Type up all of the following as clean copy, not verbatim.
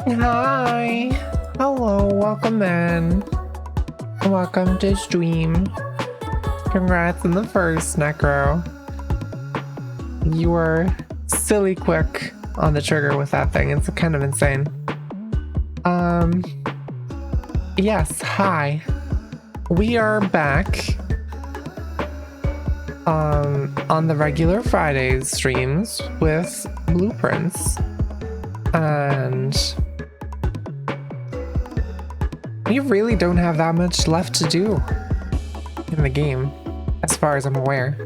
Hi. Hello, welcome in. Welcome to stream. Congrats on the first, Necro. You were silly quick on the trigger with that thing. It's kind of insane. Yes, hi. We are back on the regular Fridays streams with Blueprints. And we really don't have that much left to do in the game, as far as I'm aware.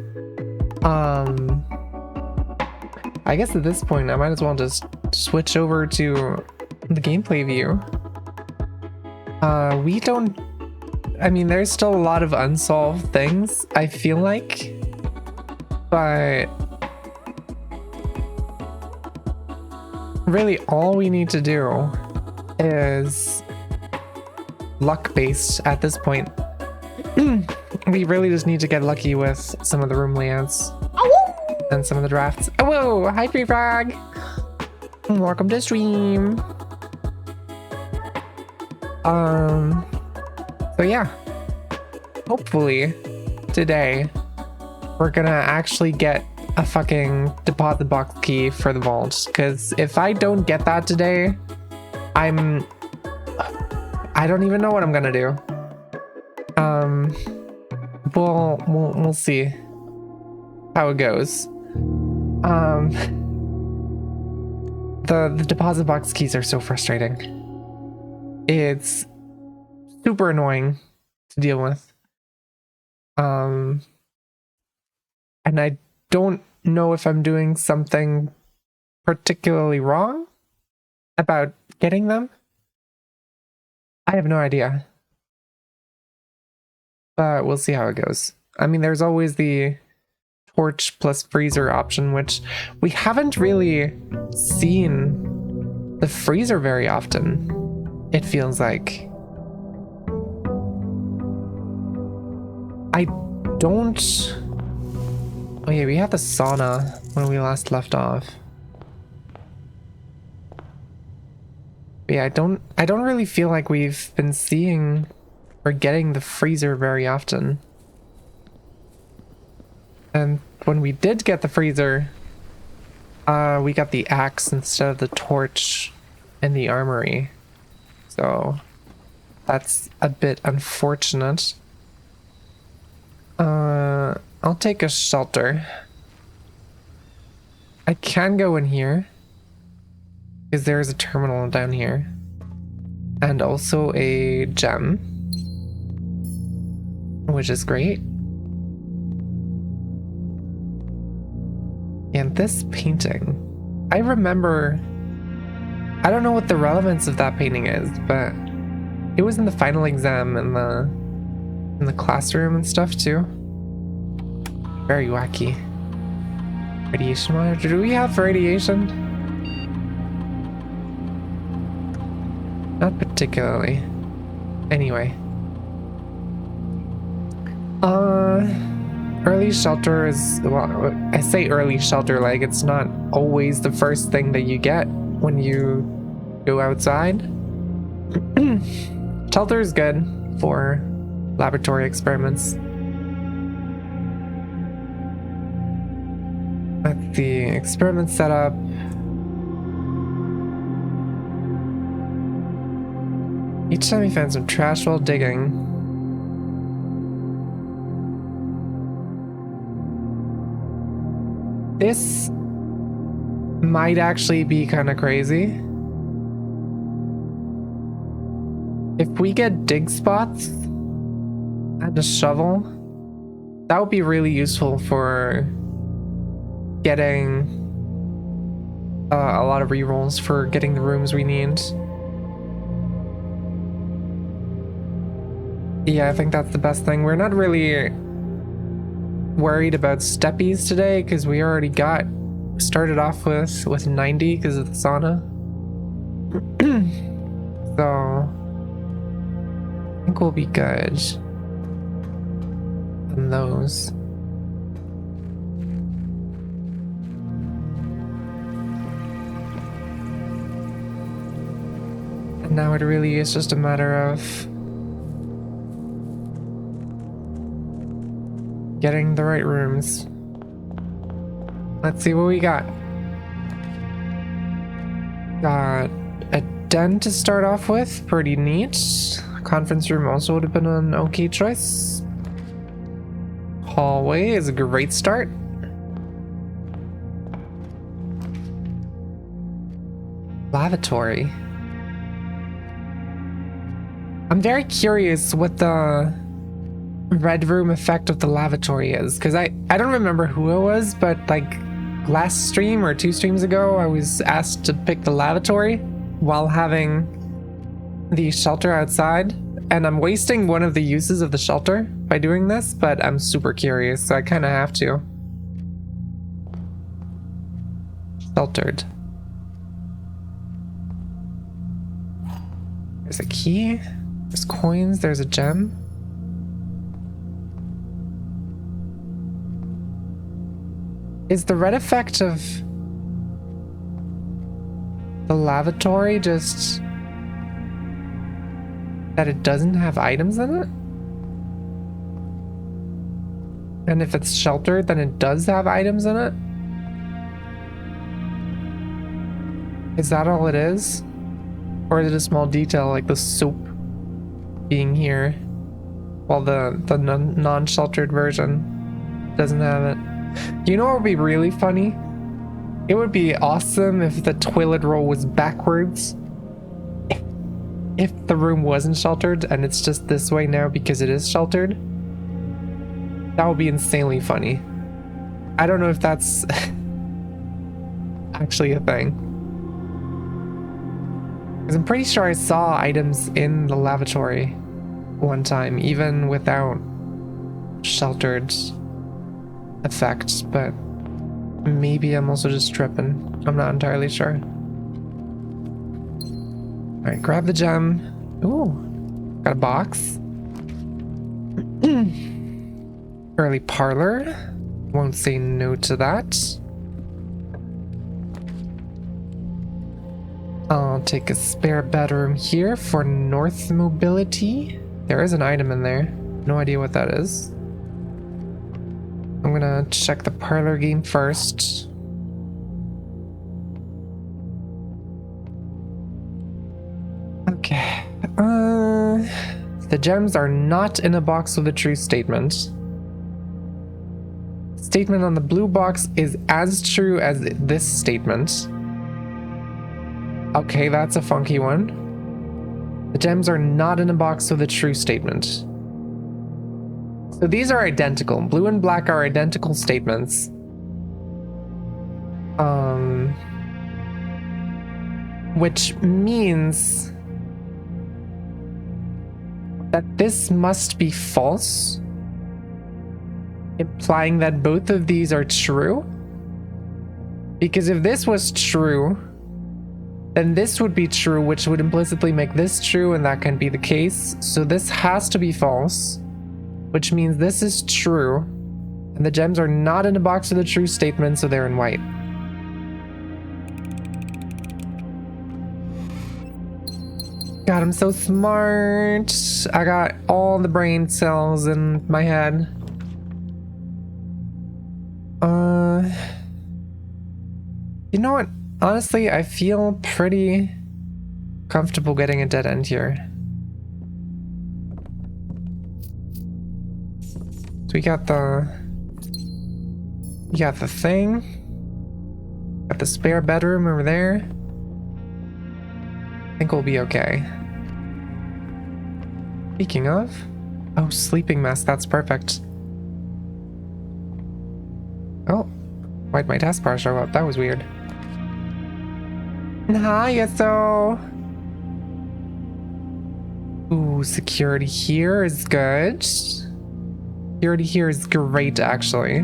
I guess at this point I might as well just switch over to the gameplay view. I mean, there's still a lot of unsolved things, I feel like, but really all we need to do is luck-based at this point. We really just need to get lucky with some of the room layouts and some of the drafts. Oh, whoa! Hi, Free Frog! Welcome to stream! So yeah, hopefully today we're gonna actually get a fucking deposit box key for the vault, because if I don't get that today, I don't even know what I'm gonna do. We'll see how it goes. The deposit box keys are so frustrating. It's super annoying to deal with. And I don't know if I'm doing something particularly wrong about getting them. I have no idea. But we'll see how it goes. I mean, there's always the torch plus freezer option, which we haven't really seen the freezer very often, it feels like. I don't... Oh yeah, we had the sauna when we last left off. But yeah, I don't really feel like we've been seeing or getting the freezer very often. And when we did get the freezer, we got the axe instead of the torch in the armory. So that's a bit unfortunate. I'll take a shelter. I can go in here because there's a terminal down here and also a gem, which is great. And this painting, I remember, I don't know what the relevance of that painting is, but it was in the final exam in the classroom and stuff too. Very wacky. Radiation monitor. Do we have radiation? Not particularly. Anyway. Early shelter is, well, I say early shelter like it's not always the first thing that you get when you go outside. Shelter is good for laboratory experiments. At the experiment setup. Each time we found some trash while digging. This might actually be kind of crazy. If we get dig spots and a shovel, that would be really useful for getting a lot of rerolls for getting the rooms we need. Yeah, I think that's the best thing. We're not really worried about steppies today because we already started off with 90 because of the sauna. So I think we'll be good on those. And now it really is just a matter of getting the right rooms. Let's see what we got. Got a den to start off with, pretty neat. Conference room also would have been an okay choice. Hallway is a great start. Lavatory. I'm very curious what the red room effect of the lavatory is, because I don't remember who it was, but like last stream or 2 streams ago I was asked to pick the lavatory while having the shelter outside, and I'm wasting one of the uses of the shelter by doing this, but I'm super curious, so I kind of have to. Sheltered. There's a key, there's coins, there's a gem. Is the red effect of the lavatory just that it doesn't have items in it? And if it's sheltered, then it does have items in it? Is that all it is? Or is it a small detail like the soap being here while the non-sheltered version doesn't have it? You know what would be really funny? It would be awesome if the toilet roll was backwards. If the room wasn't sheltered and it's just this way now because it is sheltered. That would be insanely funny. I don't know if that's actually a thing. Because I'm pretty sure I saw items in the lavatory one time, even without sheltered effects, but maybe I'm also just tripping. I'm not entirely sure. Alright, grab the gem. Ooh, got a box. Early parlor. Won't say no to that. I'll take a spare bedroom here for north mobility. There is an item in there. No idea what that is. I'm gonna check the parlor game first. Okay. The gems are not in a box with a true statement. Statement on the blue box is as true as this statement. Okay, that's a funky one. The gems are not in a box with a true statement. So these are identical. Blue and black are identical statements. Which means that this must be false, implying that both of these are true. Because if this was true, then this would be true, which would implicitly make this true, and that can be the case. So this has to be false, which means this is true, and the gems are not in a box with a true statement, so they're in white. God, I'm so smart. I got all the brain cells in my head. You know what? Honestly, I feel pretty comfortable getting a dead end here. So we got the thing. Got the spare bedroom over there. I think we'll be okay. Speaking of, oh, sleeping mask, that's perfect. Oh, why'd my taskbar show up? That was weird. Hi, so. Ooh, security here is good. Security here is great, actually.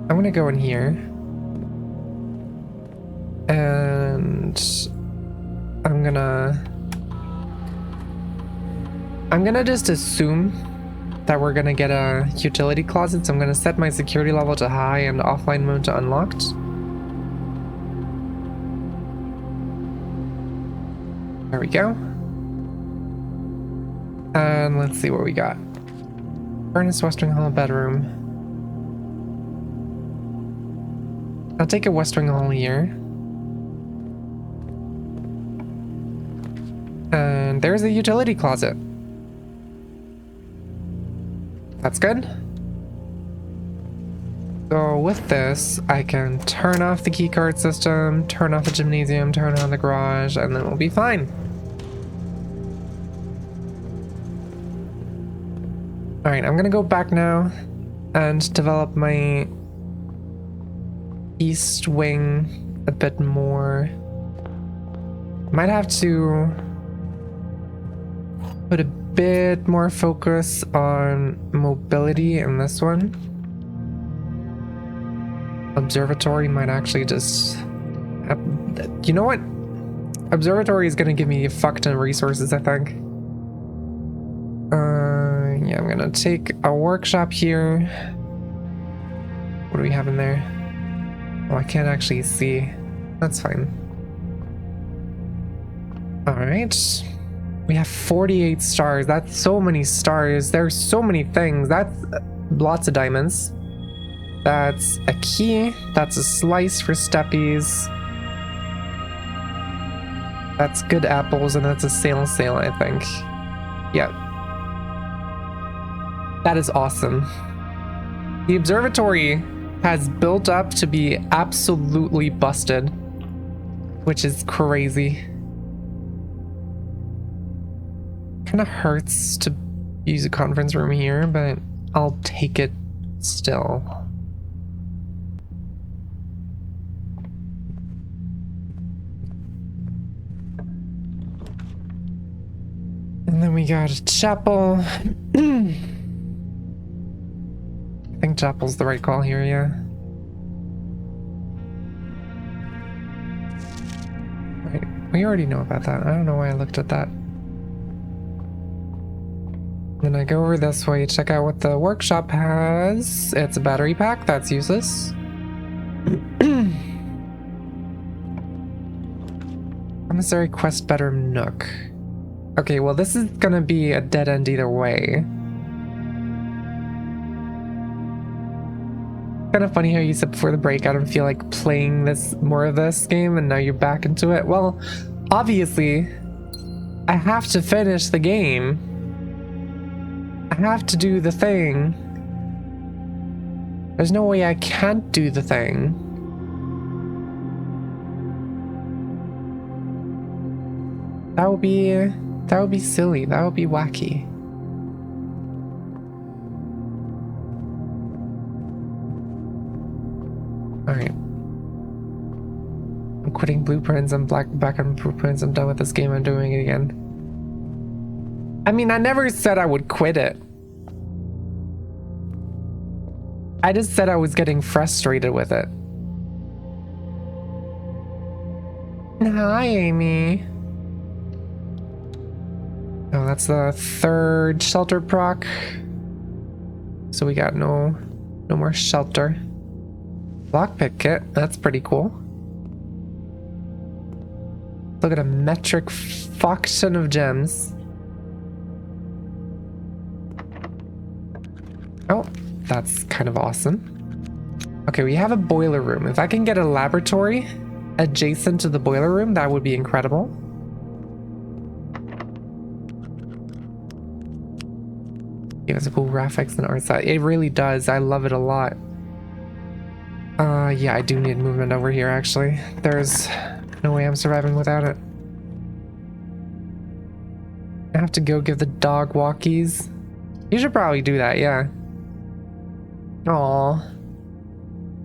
I'm gonna go in here. And I'm gonna just assume that we're gonna get a utility closet, so I'm gonna set my security level to high and offline mode to unlocked. There we go. And let's see what we got. Furnace, West Wing Hall, bedroom. I'll take a West Wing Hall here. And there's a utility closet. That's good. So with this, I can turn off the keycard system, turn off the gymnasium, turn on the garage, and then we'll be fine. Alright, I'm gonna go back now and develop my east wing a bit more. Might have to put a bit more focus on mobility in this one. Observatory might actually just... you know what? Observatory is gonna give me a fuck ton of resources, I think. Yeah, I'm gonna take a workshop here. What do we have in there? Oh, I can't actually see. That's fine. Alright. We have 48 stars. That's so many stars. There's so many things. That's lots of diamonds. That's a key. That's a slice for steppies. That's good apples, and that's a sale, I think. Yeah. That is awesome. The observatory has built up to be absolutely busted, which is crazy. Kind of hurts to use a conference room here, but I'll take it still. And then we got a chapel. I think chapel's the right call here, yeah. Right, we already know about that. I don't know why I looked at that. Then I go over this way, check out what the workshop has. It's a battery pack, that's useless. Commissary quest bedroom nook. Okay, well this is gonna be a dead end either way. Kind of funny how you said before the break, I don't feel like playing more of this game, and now you're back into it. Well, obviously, I have to finish the game. I have to do the thing. There's no way I can't do the thing. That would be silly. That would be wacky. Alright. I'm quitting blueprints. I'm back on blueprints. I'm done with this game. I'm doing it again. I mean, I never said I would quit it. I just said I was getting frustrated with it. Hi, Amy. Oh, that's the third shelter proc. So we got no more shelter. Lockpick kit, that's pretty cool. Look at a metric fuck ton of gems. Oh, that's kind of awesome. Okay, we have a boiler room. If I can get a laboratory adjacent to the boiler room, that would be incredible. It has a cool graphics and art style. It really does. I love it a lot. Yeah, I do need movement over here, actually. There's no way I'm surviving without it. I have to go give the dog walkies. You should probably do that, yeah. Aw.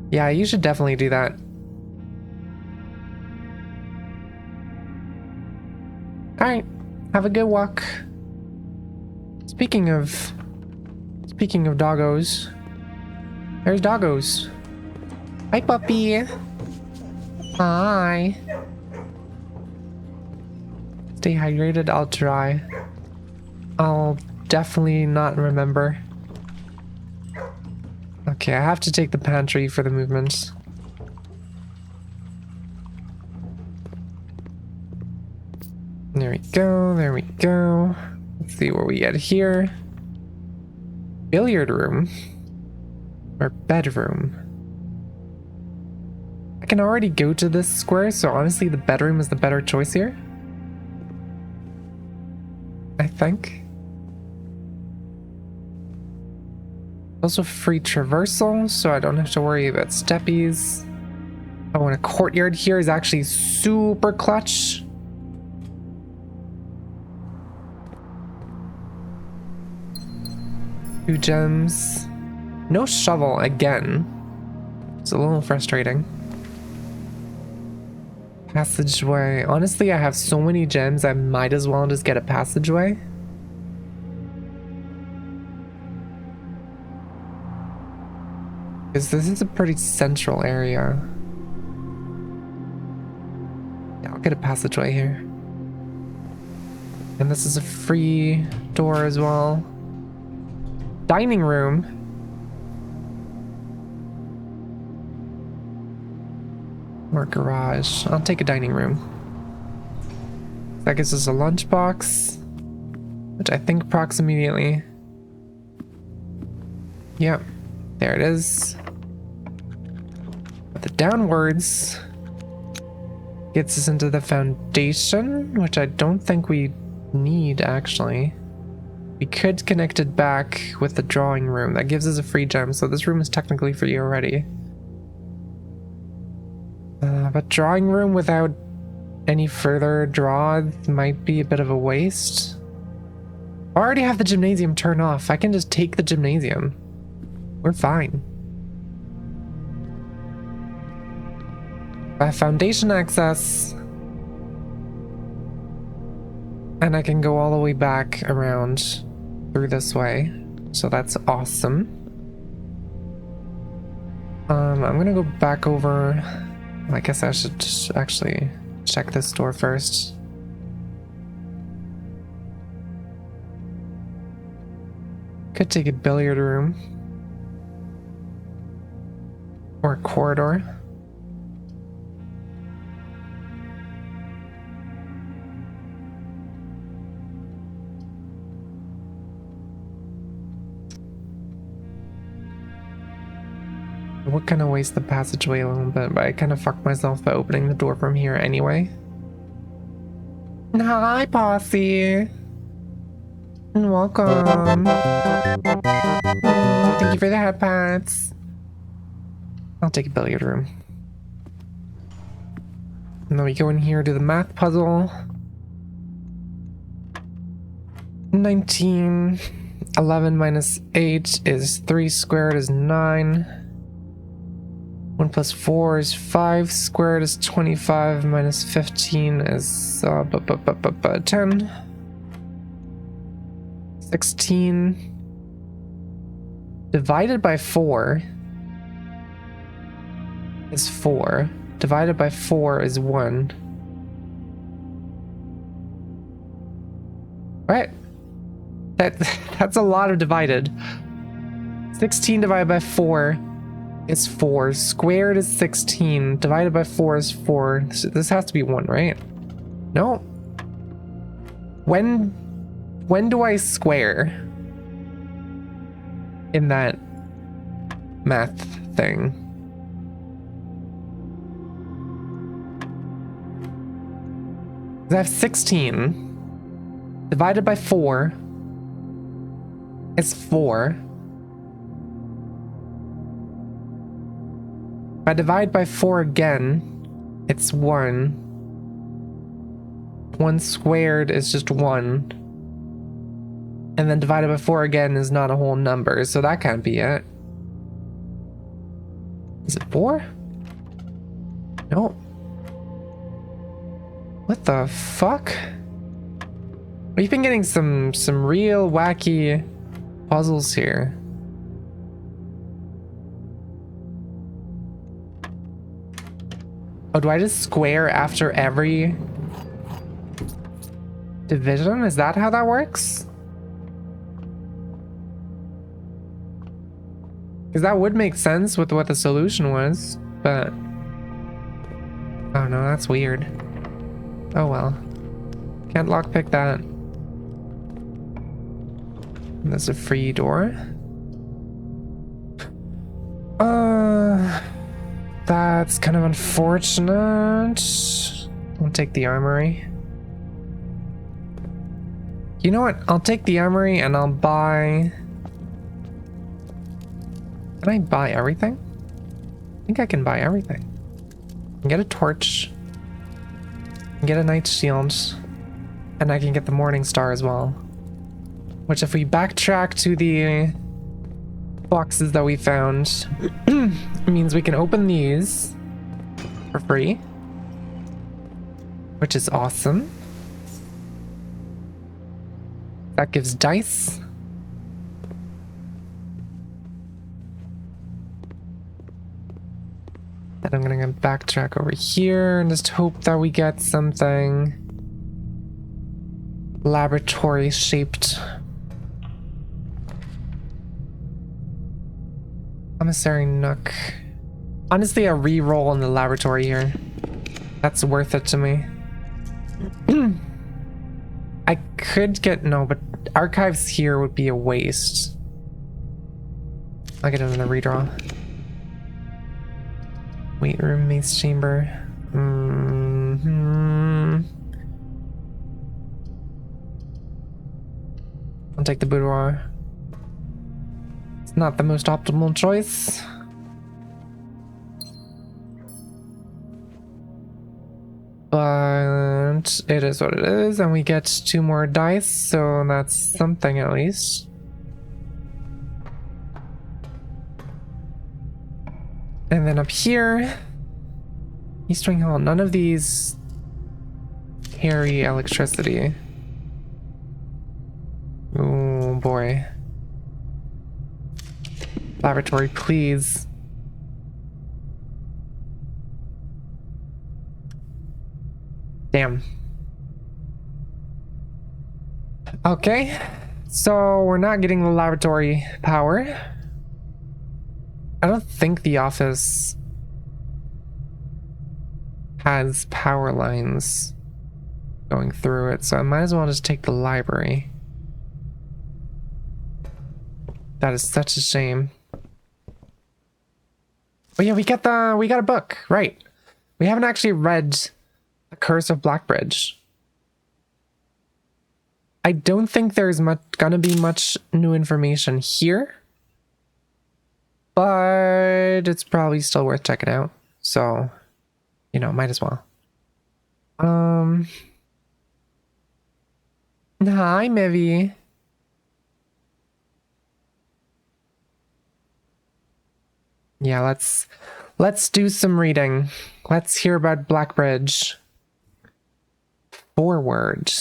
Yeah, you should definitely do that. Alright, have a good walk. Speaking of doggos, there's doggos. Hi, puppy. Hi. Stay hydrated. I'll try. I'll definitely not remember. Okay, I have to take the pantry for the movements. There we go. There we go. Let's see what we get here. Billiard room or bedroom. I can already go to this square, so honestly the bedroom is the better choice here. I think. Also free traversal, so I don't have to worry about steppies. Oh, and a courtyard here is actually super clutch. Two gems. No shovel again. It's a little frustrating. Passageway. Honestly, I have so many gems, I might as well just get a passageway. Because this is a pretty central area. Yeah, I'll get a passageway here. And this is a free door as well. Dining room. Or garage. I'll take a dining room. That gives us a lunchbox, which I think procs immediately. Yep, there it is. But the downwards gets us into the foundation, which I don't think we need actually. We could connect it back with the drawing room. That gives us a free gem, so this room is technically free already. But drawing room without any further draw might be a bit of a waste. I already have the gymnasium turned off. I can just take the gymnasium. We're fine. I have foundation access. And I can go all the way back around through this way. So that's awesome. I'm gonna go back over. I guess I should just actually check this door first. Could take a billiard room. Or a corridor. I would kind of waste the passageway a little bit, but I kind of fucked myself by opening the door from here anyway. Hi, Posse! And welcome. Thank you for the head pats. I'll take a billiard room. And then we go in here to the math puzzle. 19. 11 minus 8 is 3 squared is 9. 1 plus 4 is 5 squared is 25 minus 15 is 10. 16 divided by 4 is 4. Divided by 4 is 1. Right? That's a lot of divided. 16 divided by 4 is 4. Squared is 16. Divided by 4 is 4. This has to be 1, right? No. When do I square in that math thing? I have 16 divided by 4 is 4. If I divide by 4 again, it's 1. 1 squared is just 1. And then divided by 4 again is not a whole number, so that can't be it. Is it 4? No. What the fuck? We've been getting some real wacky puzzles here. Oh, do I just square after every division? Is that how that works? Because that would make sense with what the solution was, but... oh no, that's weird. Oh well. Can't lockpick that. There's a free door. That's kind of unfortunate. I'll take the armory. You know what? I'll take the armory and I'll buy... can I buy everything? I think I can buy everything. I can get a torch. I can get a knight's shield. And I can get the morning star as well. Which if we backtrack to the boxes that we found, means we can open these for free. Which is awesome. That gives dice. And I'm gonna backtrack over here and just hope that we get something laboratory shaped. Commissary Nook. Honestly, a re-roll in the laboratory here. That's worth it to me. I could get... no, but archives here would be a waste. I'll get another redraw. Weight room, mace chamber. I'll take the boudoir. It's not the most optimal choice. But it is what it is, and we get 2 more dice, so that's something at least. And then up here, Eastwing Hall. None of these carry electricity. Oh boy. Laboratory, please. Damn. Okay, so we're not getting the laboratory power. I don't think the office has power lines going through it, so I might as well just take the library. That is such a shame. Oh yeah, we got a book, right? We haven't actually read The Curse of Blackbridge. I don't think there's gonna be much new information here, but it's probably still worth checking out. So, you know, might as well. Hi, Mivy. Yeah, let's do some reading. Let's hear about Blackbridge. Forward.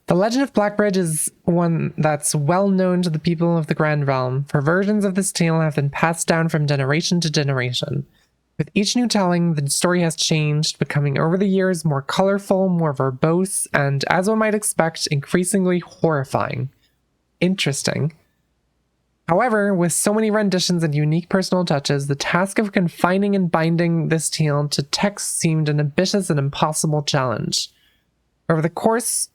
The legend of Blackbridge is one that's well known to the people of the Grand Realm, for versions of this tale have been passed down from generation to generation. With each new telling, the story has changed, becoming over the years more colorful, more verbose, and, as one might expect, increasingly horrifying. Interesting. However, with so many renditions and unique personal touches, the task of confining and binding this tale to text seemed an ambitious and impossible challenge. Over the course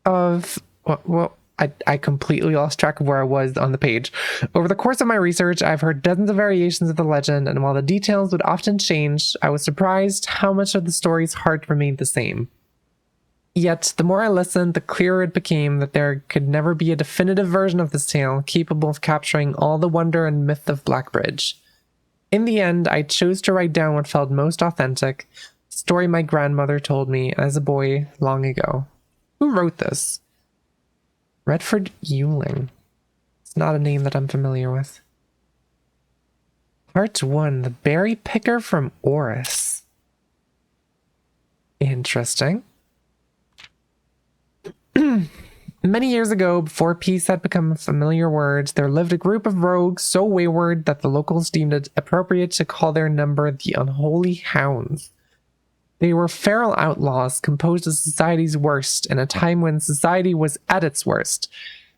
of... well, I completely lost track of where I was on the page. Over the course of my research, I've heard dozens of variations of the legend, and while the details would often change, I was surprised how much of the story's heart remained the same. Yet, the more I listened, the clearer it became that there could never be a definitive version of this tale capable of capturing all the wonder and myth of Blackbridge. In the end, I chose to write down what felt most authentic, the story my grandmother told me as a boy long ago. Who wrote this? Redford Ewing. It's not a name that I'm familiar with. Part 1, The Berry Picker from Oris. Interesting. Many years ago, before peace had become a familiar word, there lived a group of rogues so wayward that the locals deemed it appropriate to call their number the Unholy Hounds. They were feral outlaws composed of society's worst in a time when society was at its worst,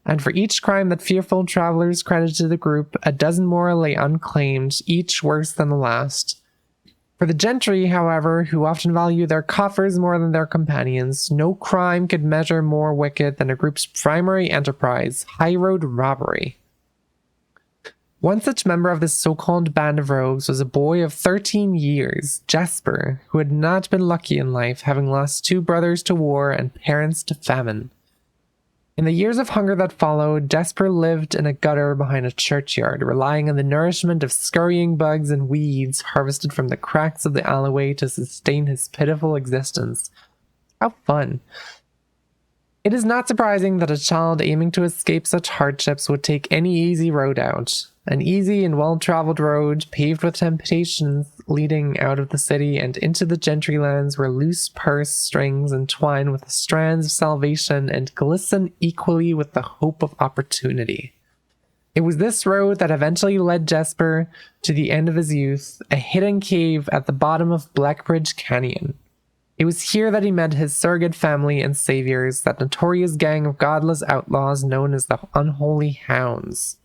and for each crime that fearful travelers credited the group, a dozen more lay unclaimed, each worse than the last. For the gentry, however, who often value their coffers more than their companions, no crime could measure more wicked than a group's primary enterprise, highroad robbery. One such member of this so-called band of rogues was a boy of 13 years, Jesper, who had not been lucky in life, having lost 2 brothers to war and parents to famine. In the years of hunger that followed, Jesper lived in a gutter behind a churchyard, relying on the nourishment of scurrying bugs and weeds harvested from the cracks of the alleyway to sustain his pitiful existence. How fun. It is not surprising that a child aiming to escape such hardships would take any easy road out. An easy and well-traveled road, paved with temptations leading out of the city and into the gentry lands where loose purse strings entwine with the strands of salvation and glisten equally with the hope of opportunity. It was this road that eventually led Jesper to the end of his youth, a hidden cave at the bottom of Blackbridge Canyon. It was here that he met his surrogate family and saviors, that notorious gang of godless outlaws known as the Unholy Hounds.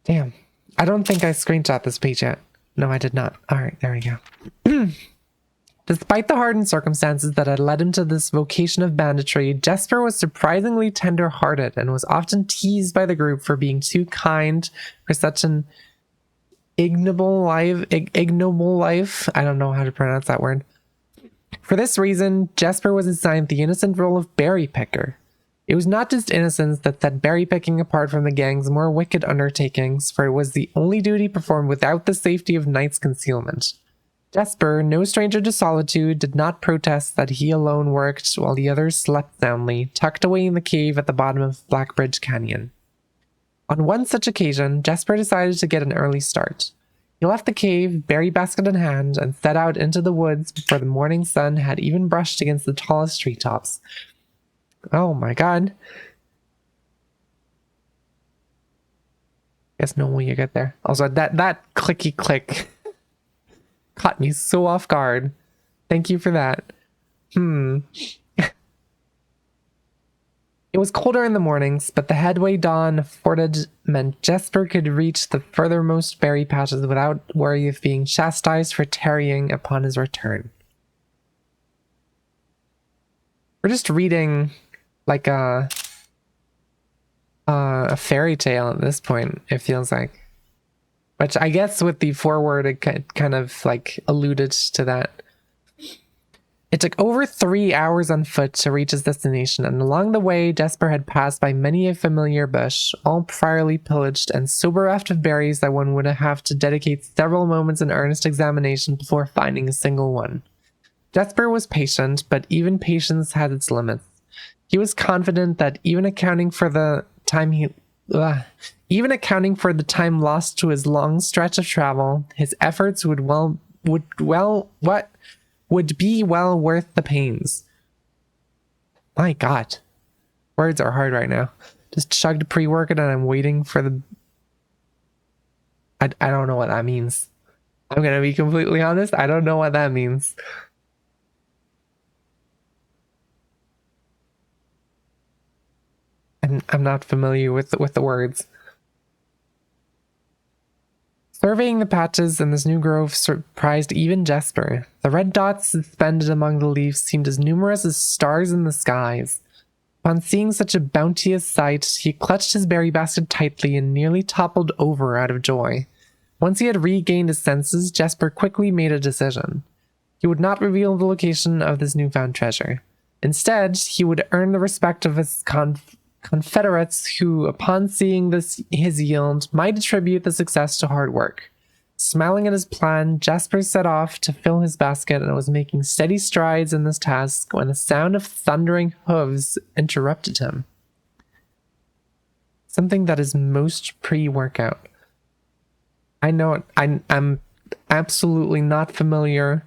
Damn, I don't think I screenshot this page yet. No, I did not. Alright, there we go. Despite the hardened circumstances that had led him to this vocation of banditry, Jesper was surprisingly tender-hearted and was often teased by the group for being too kind for such an ignoble life. I don't know how to pronounce that word. For this reason, Jesper was assigned the innocent role of berry picker. It was not just innocence that set berry picking apart from the gang's more wicked undertakings, for it was the only duty performed without the safety of night's concealment. Jesper, no stranger to solitude, did not protest that he alone worked while the others slept soundly, tucked away in the cave at the bottom of Blackbridge Canyon. On one such occasion, Jesper decided to get an early start. He left the cave, berry basket in hand, and set out into the woods before the morning sun had even brushed against the tallest treetops. Oh my god. Guess no will you get there. Also, that clicky click caught me so off guard. Thank you for that. It was colder in the mornings, but the headway dawn afforded meant Jesper could reach the furthermost berry patches without worry of being chastised for tarrying upon his return. We're just reading like a fairy tale at this point, it feels like. Which I guess with the foreword, it kind of like alluded to that. It took over 3 hours on foot to reach his destination, and along the way, Jesper had passed by many a familiar bush, all priorly pillaged and so bereft of berries that one would have to dedicate several moments in earnest examination before finding a single one. Jesper was patient, but even patience had its limits. He was confident that even accounting for the time lost to his long stretch of travel, his efforts would be well worth the pains. My God. Words are hard right now. Just chugged pre-workout and I'm waiting for the... I don't know what that means. I'm gonna be completely honest. I don't know what that means. I'm not familiar with the words. Surveying the patches in this new grove surprised even Jesper. The red dots suspended among the leaves seemed as numerous as stars in the skies. Upon seeing such a bounteous sight, he clutched his berry basket tightly and nearly toppled over out of joy. Once he had regained his senses, Jesper quickly made a decision. He would not reveal the location of this newfound treasure. Instead, he would earn the respect of his confederates who, upon seeing his yield, might attribute the success to hard work. Smiling at his plan, Jesper set off to fill his basket and was making steady strides in this task when the sound of thundering hooves interrupted him. Something that is most pre-workout. I know I'm absolutely not familiar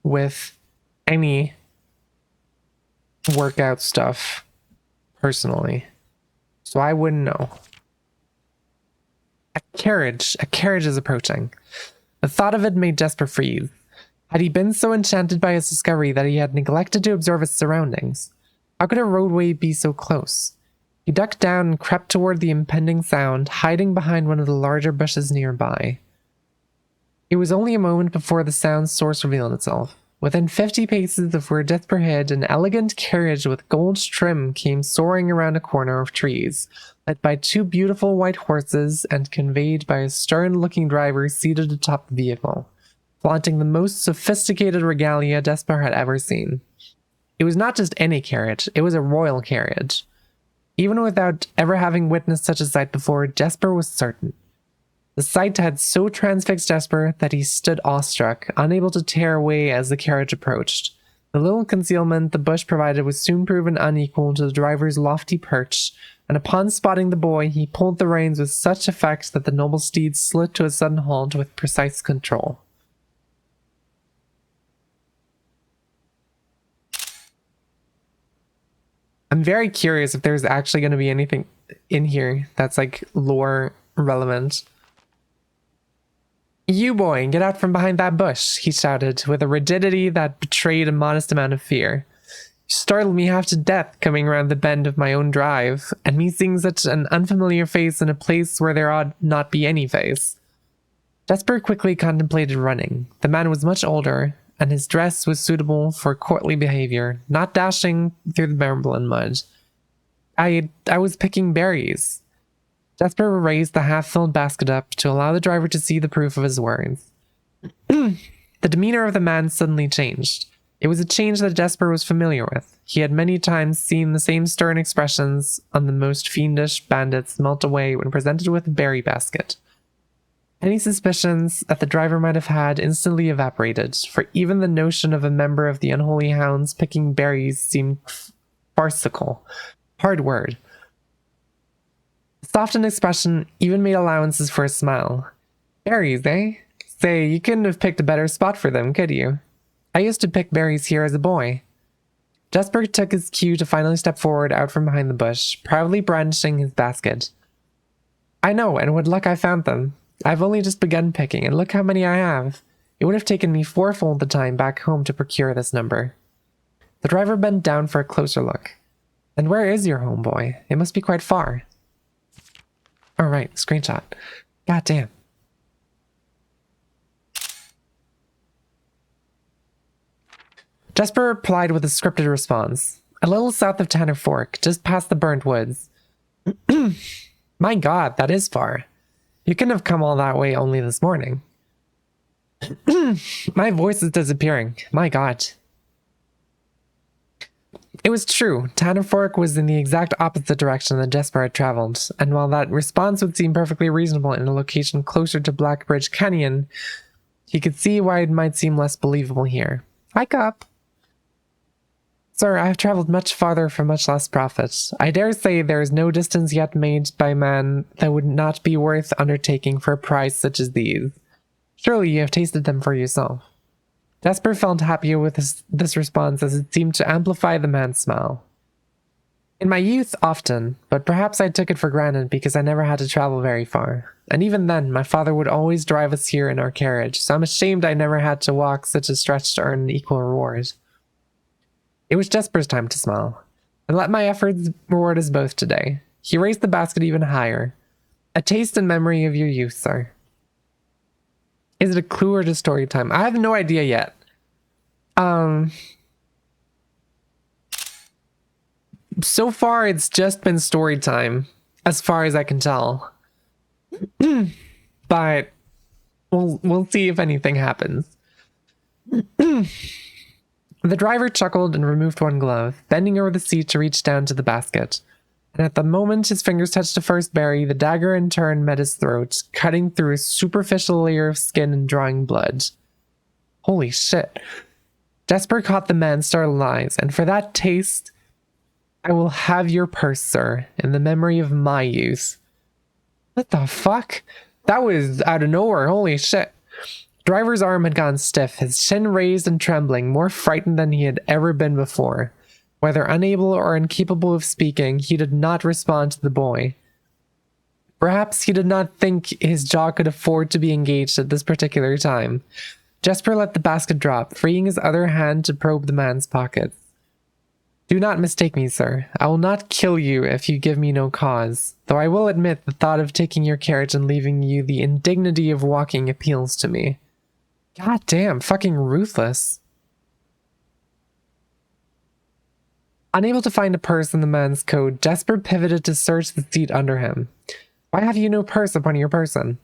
with any workout stuff personally, so I wouldn't know. A carriage is approaching. The thought of it made Jesper freeze. Had he been so enchanted by his discovery that he had neglected to observe his surroundings? How could a roadway be so close? He ducked down and crept toward the impending sound, hiding behind one of the larger bushes nearby. It was only a moment before the sound's source revealed itself. Within 50 paces of where Jesper hid, an elegant carriage with gold trim came soaring around a corner of trees, led by 2 beautiful white horses and conveyed by a stern-looking driver seated atop the vehicle, flaunting the most sophisticated regalia Jesper had ever seen. It was not just any carriage, it was a royal carriage. Even without ever having witnessed such a sight before, Jesper was certain. The sight had so transfixed Jesper that he stood awestruck, unable to tear away as the carriage approached. The little concealment the bush provided was soon proven unequal to the driver's lofty perch, and upon spotting the boy, he pulled the reins with such effect that the noble steed slid to a sudden halt with precise control. I'm very curious if there's actually going to be anything in here that's like lore relevant. "You boy, get out from behind that bush," he shouted, with a rigidity that betrayed a modest amount of fear. "You startled me half to death coming around the bend of my own drive, and me seeing such an unfamiliar face in a place where there ought not be any face." Jesper quickly contemplated running. The man was much older, and his dress was suitable for courtly behavior, not dashing through the marble and mud. I was picking berries." Jesper raised the half-filled basket up to allow the driver to see the proof of his words. The demeanor of the man suddenly changed. It was a change that Jesper was familiar with. He had many times seen the same stern expressions on the most fiendish bandits melt away when presented with a berry basket. Any suspicions that the driver might have had instantly evaporated, for even the notion of a member of the unholy hounds picking berries seemed farcical. Hard word. The softened expression even made allowances for a smile. "Berries, eh? Say, you couldn't have picked a better spot for them, could you? I used to pick berries here as a boy." Jesper took his cue to finally step forward out from behind the bush, proudly brandishing his basket. "I know, and what luck I found them. I've only just begun picking, and look how many I have. It would have taken me 4-fold the time back home to procure this number." The driver bent down for a closer look. "And where is your home, boy? It must be quite far." All right, screenshot. God damn. Jesper replied with a scripted response. A little south of Tanner Fork, just past the burnt woods. My God, that is far. You couldn't have come all that way only this morning. My voice is disappearing. My God. It was true. Tanner Fork was in the exact opposite direction that Jesper had traveled, and while that response would seem perfectly reasonable in a location closer to Blackbridge Canyon, he could see why it might seem less believable here. Hi, Cup. Sir, I have traveled much farther for much less profit. I dare say there is no distance yet made by man that would not be worth undertaking for a price such as these. Surely you have tasted them for yourself. Jesper felt happier with this response as it seemed to amplify the man's smile. In my youth, often, but perhaps I took it for granted because I never had to travel very far. And even then, my father would always drive us here in our carriage, so I'm ashamed I never had to walk such a stretch to earn an equal reward. It was Jesper's time to smile, and let my efforts reward us both today. He raised the basket even higher. A taste and memory of your youth, sir. Is it a clue or just story time? I have no idea yet. So far, it's just been story time, as far as I can tell. But we'll see if anything happens. The driver chuckled and removed one glove, bending over the seat to reach down to the basket. And at the moment his fingers touched the first berry, the dagger in turn met his throat, cutting through a superficial layer of skin and drawing blood. Holy shit. Jesper caught the man's startled eyes, and for that taste, I will have your purse, sir, in the memory of my youth. What the fuck? That was out of nowhere, holy shit. Driver's arm had gone stiff, his chin raised and trembling, more frightened than he had ever been before. Whether unable or incapable of speaking, he did not respond to the boy. Perhaps he did not think his jaw could afford to be engaged at this particular time. Jesper let the basket drop, freeing his other hand to probe the man's pockets. Do not mistake me, sir. I will not kill you if you give me no cause, though I will admit the thought of taking your carriage and leaving you the indignity of walking appeals to me. God damn, fucking ruthless. Unable to find a purse in the man's coat, Jesper pivoted to search the seat under him. Why have you no purse upon your person?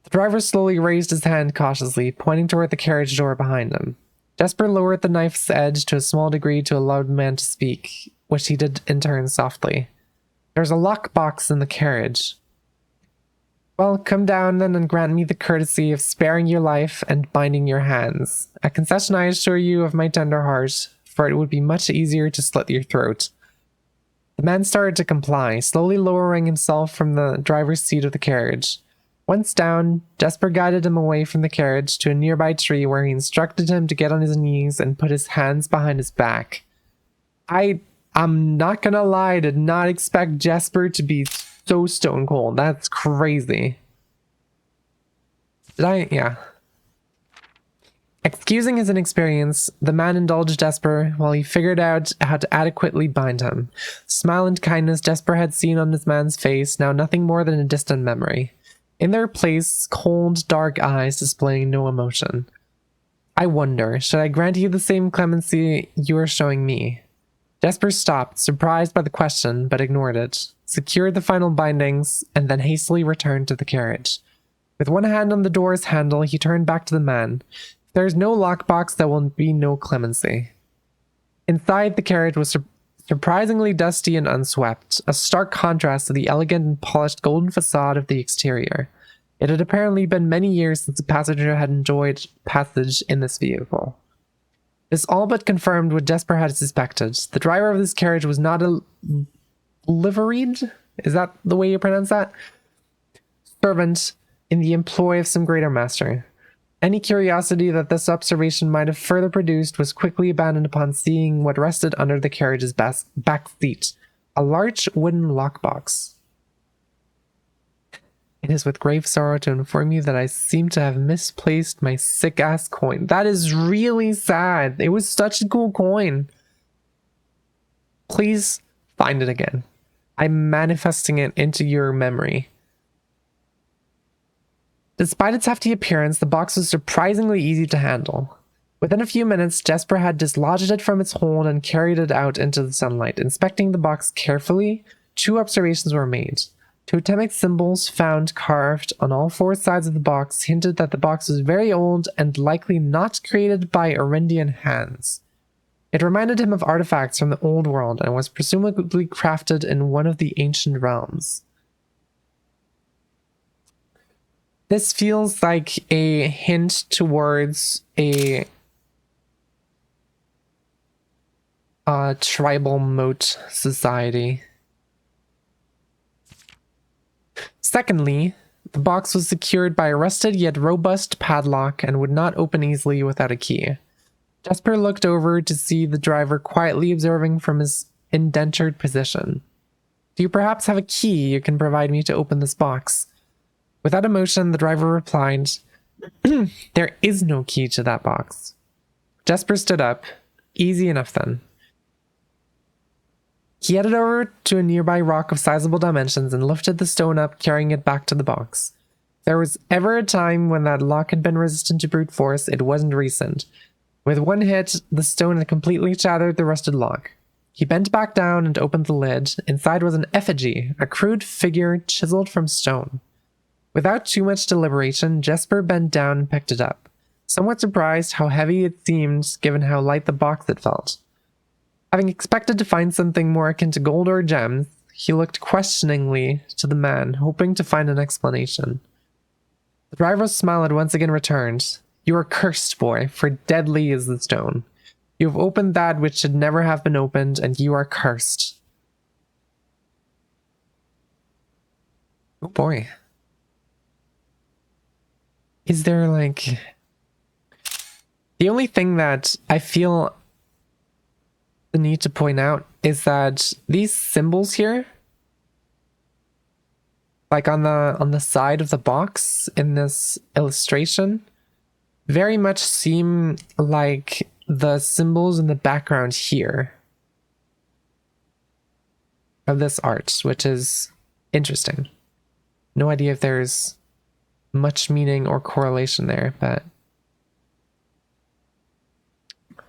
The driver slowly raised his hand cautiously, pointing toward the carriage door behind him. Jesper lowered the knife's edge to a small degree to allow the man to speak, which he did in turn softly. There's a lockbox in the carriage. Well, come down then and grant me the courtesy of sparing your life and binding your hands. A concession I assure you of my tender heart, for it would be much easier to slit your throat. The man started to comply, slowly lowering himself from the driver's seat of the carriage. Once down, Jesper guided him away from the carriage to a nearby tree where he instructed him to get on his knees and put his hands behind his back. I'm not gonna lie, I did not expect Jesper to be so stone cold. That's crazy. Yeah. Excusing his inexperience, the man indulged Jesper while he figured out how to adequately bind him. Smile and kindness Jesper had seen on this man's face, now nothing more than a distant memory. In their place, cold, dark eyes displaying no emotion. I wonder, should I grant you the same clemency you are showing me? Jesper stopped, surprised by the question, but ignored it, secured the final bindings, and then hastily returned to the carriage. With one hand on the door's handle, he turned back to the man. If there is no lockbox, there will be no clemency. Inside, the carriage was surprisingly dusty and unswept, a stark contrast to the elegant and polished golden facade of the exterior. It had apparently been many years since a passenger had enjoyed passage in this vehicle. This all but confirmed what Jesper had suspected. The driver of this carriage was not a liveried? Is that the way you pronounce that? Servant in the employ of some greater master. Any curiosity that this observation might have further produced was quickly abandoned upon seeing what rested under the carriage's back seat, a large wooden lockbox. It is with grave sorrow to inform you that I seem to have misplaced my sick-ass coin. That is really sad. It was such a cool coin. Please find it again. I'm manifesting it into your memory. Despite its hefty appearance, the box was surprisingly easy to handle. Within a few minutes, Jesper had dislodged it from its hold and carried it out into the sunlight. Inspecting the box carefully, 2 observations were made. Totemic symbols found carved on all 4 sides of the box hinted that the box was very old and likely not created by Arindian hands. It reminded him of artifacts from the old world and was presumably crafted in one of the ancient realms. This feels like a hint towards a tribal moat society. Secondly, the box was secured by a rusted yet robust padlock and would not open easily without a key. Jesper looked over to see the driver quietly observing from his indentured position. "Do you perhaps have a key you can provide me to open this box?" Without emotion, the driver replied, "There is no key to that box." Jesper stood up. Easy enough then. He headed over to a nearby rock of sizable dimensions and lifted the stone up, carrying it back to the box. If there was ever a time when that lock had been resistant to brute force, it wasn't recent. With one hit, the stone had completely shattered the rusted lock. He bent back down and opened the lid. Inside was an effigy, a crude figure chiseled from stone. Without too much deliberation, Jesper bent down and picked it up, somewhat surprised how heavy it seemed given how light the box had felt. Having expected to find something more akin to gold or gems, he looked questioningly to the man, hoping to find an explanation. The driver's smile had once again returned. "You are cursed, boy, for deadly is the stone. You have opened that which should never have been opened, and you are cursed." Oh boy. Is there like... The only thing that I feel the need to point out is that these symbols here, like on the side of the box in this illustration, very much seem like the symbols in the background here of this art, which is interesting. No idea if there's much meaning or correlation there, but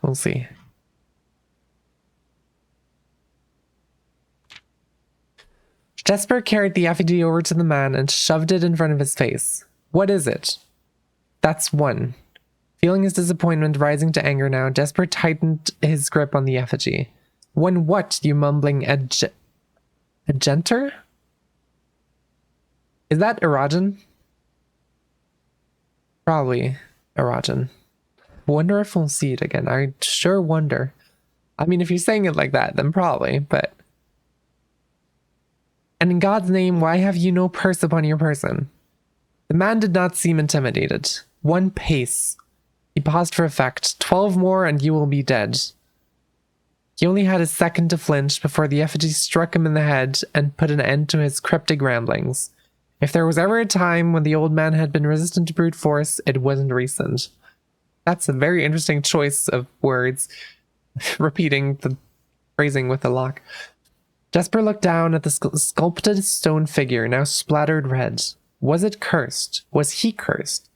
we'll see. Jesper carried the effigy over to the man and shoved it in front of his face. "What is it?" "That's one." Feeling his disappointment rising to anger now, Jesper tightened his grip on the effigy. "One what, you mumbling agenter? Is that Erogen? Probably Erogen. Wonder if we'll see it again. I sure wonder. I mean, if you're saying it like that, then probably, but... "And in God's name, why have you no purse upon your person?" The man did not seem intimidated. "One pace." He paused for effect. 12 more and you will be dead." He only had a second to flinch before the effigy struck him in the head and put an end to his cryptic ramblings. If there was ever a time when the old man had been resistant to brute force, it wasn't recent. That's a very interesting choice of words, repeating the phrasing with the lock. Jesper looked down at the sculpted stone figure, now splattered red. Was it cursed? Was he cursed?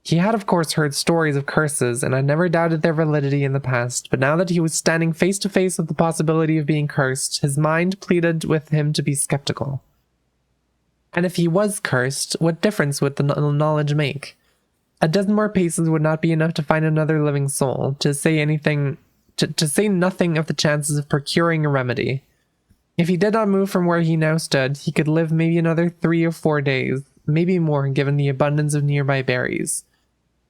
He had of course heard stories of curses and had never doubted their validity in the past, but now that he was standing face to face with the possibility of being cursed, his mind pleaded with him to be skeptical. And if he was cursed, what difference would the knowledge make? A dozen more paces would not be enough to find another living soul, to say nothing of the chances of procuring a remedy. If he did not move from where he now stood, he could live maybe another 3 or 4 days, maybe more given the abundance of nearby berries.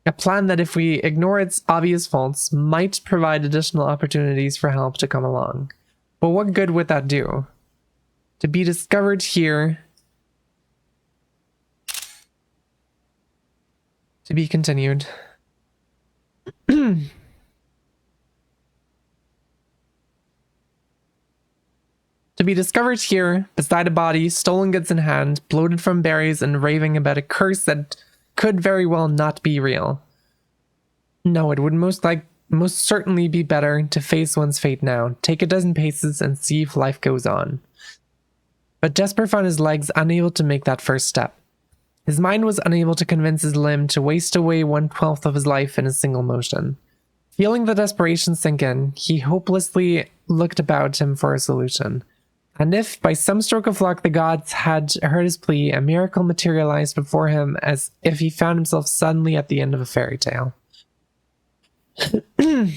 A plan that, if we ignore its obvious faults, might provide additional opportunities for help to come along. But what good would that do? To be discovered here... To be continued. To be discovered here, beside a body, stolen goods in hand, bloated from berries, and raving about a curse that could very well not be real. No, it would most certainly be better to face one's fate now, take a dozen paces, and see if life goes on. But Jesper found his legs unable to make that first step. His mind was unable to convince his limb to waste away 1/12 of his life in a single motion. Feeling the desperation sink in, he hopelessly looked about him for a solution. And if, by some stroke of luck, the gods had heard his plea, a miracle materialized before him as if he found himself suddenly at the end of a fairy tale. 2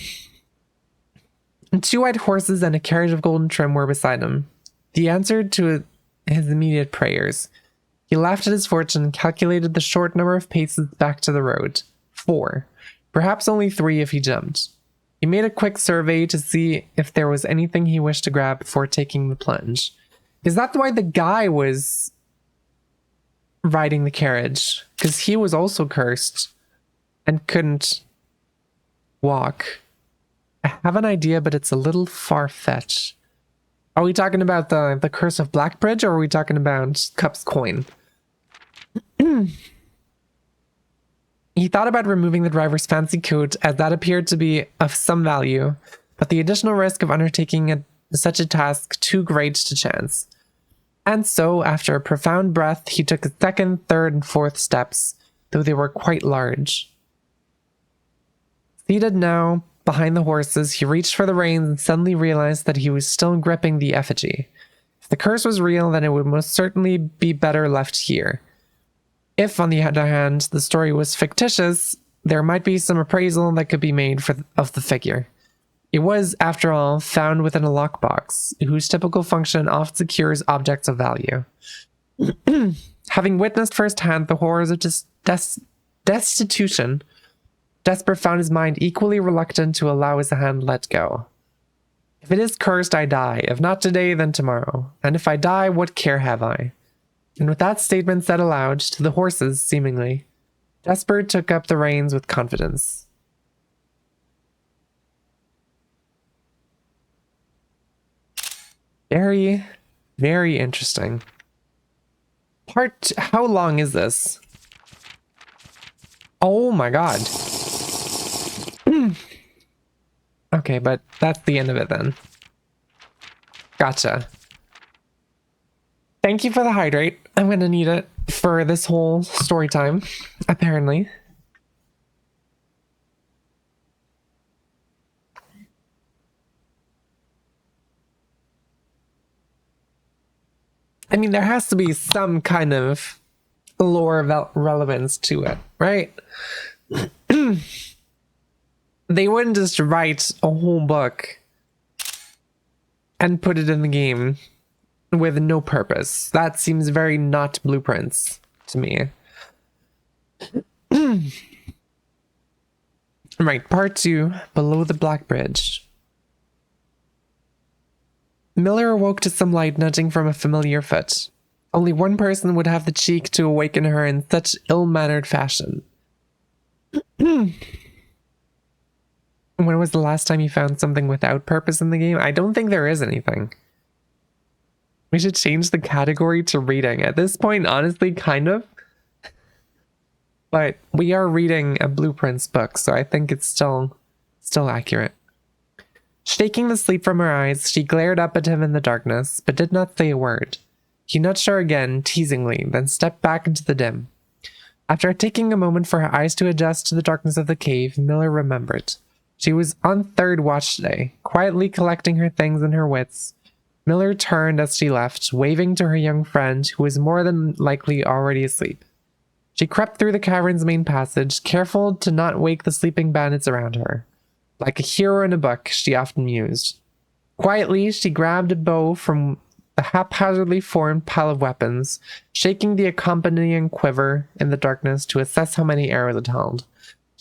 white horses and a carriage of golden trim were beside him. He answered to his immediate prayers. He laughed at his fortune and calculated the short number of paces back to the road. 4. Perhaps only 3 if he jumped. He made a quick survey to see if there was anything he wished to grab before taking the plunge. Is that why the guy was riding the carriage? Because he was also cursed and couldn't walk. I have an idea, but it's a little far-fetched. Are we talking about the curse of Blackbridge, or are we talking about Cup's coin? He thought about removing the driver's fancy coat, as that appeared to be of some value, but the additional risk of undertaking such a task too great to chance. And so, after a profound breath, he took his 2nd, 3rd, and 4th steps, though they were quite large. Seated now behind the horses, he reached for the reins and suddenly realized that he was still gripping the effigy. If the curse was real, then it would most certainly be better left here. If, on the other hand, the story was fictitious, there might be some appraisal that could be made of the figure. It was, after all, found within a lockbox, whose typical function often secures objects of value. Having witnessed firsthand the horrors of destitution, Desper found his mind equally reluctant to allow his hand let go. If it is cursed, I die. If not today, then tomorrow. And if I die, what care have I? And with that statement said aloud, to the horses, seemingly, Desper took up the reins with confidence. Very, very interesting. How long is this? Oh my god. Okay, but that's the end of it then. Gotcha. Thank you for the hydrate. I'm gonna need it for this whole story time, apparently. I mean, there has to be some kind of lore relevance to it, right? They wouldn't just write a whole book and put it in the game with no purpose. That seems very not Blueprints to me. Right, part 2, Below the Black Bridge. Miller awoke to some light nudging from a familiar foot. Only one person would have the cheek to awaken her in such ill-mannered fashion. When was the last time you found something without purpose in the game? I don't think there is anything. We should change the category to reading. At this point, honestly, kind of. But we are reading a Blueprints book, so I think it's still accurate. Shaking the sleep from her eyes, she glared up at him in the darkness, but did not say a word. He nudged her again, teasingly, then stepped back into the dim. After taking a moment for her eyes to adjust to the darkness of the cave, Miller remembered. She was on 3rd watch today, quietly collecting her things and her wits. Miller turned as she left, waving to her young friend, who was more than likely already asleep. She crept through the cavern's main passage, careful to not wake the sleeping bandits around her. Like a hero in a book, she often mused. Quietly, she grabbed a bow from the haphazardly formed pile of weapons, shaking the accompanying quiver in the darkness to assess how many arrows it held.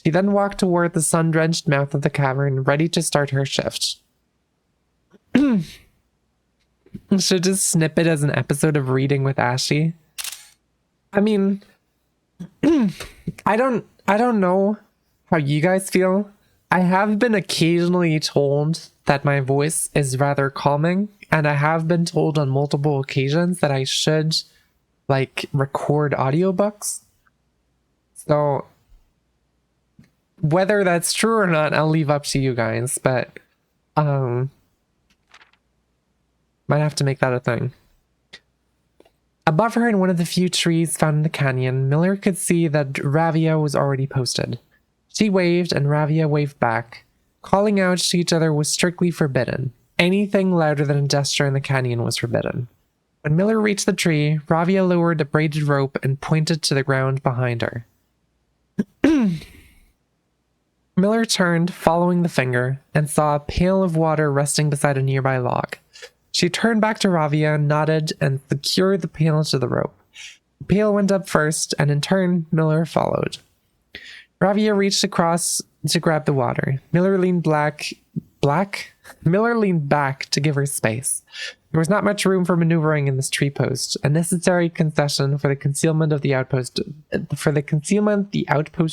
She then walked toward the sun-drenched mouth of the cavern, ready to start her shift. Should just snip it as an episode of Reading with Ashy. I mean, I don't know how you guys feel. I have been occasionally told that my voice is rather calming, and I have been told on multiple occasions that I should, like, record audiobooks. So, whether that's true or not, I'll leave up to you guys, but, might have to make that a thing. Above her in one of the few trees found in the canyon, Miller could see that Ravia was already posted. She waved, and Ravia waved back. Calling out to each other was strictly forbidden. Anything louder than a gesture in the canyon was forbidden. When Miller reached the tree, Ravia lowered a braided rope and pointed to the ground behind her. Miller turned, following the finger, and saw a pail of water resting beside a nearby log. She turned back to Ravia, nodded, and secured the pail to the rope. The pail went up first, and in turn, Miller followed. Ravia reached across to grab the water. Miller leaned back to give her space. There was not much room for maneuvering in this tree post, a necessary concession for the concealment the outpost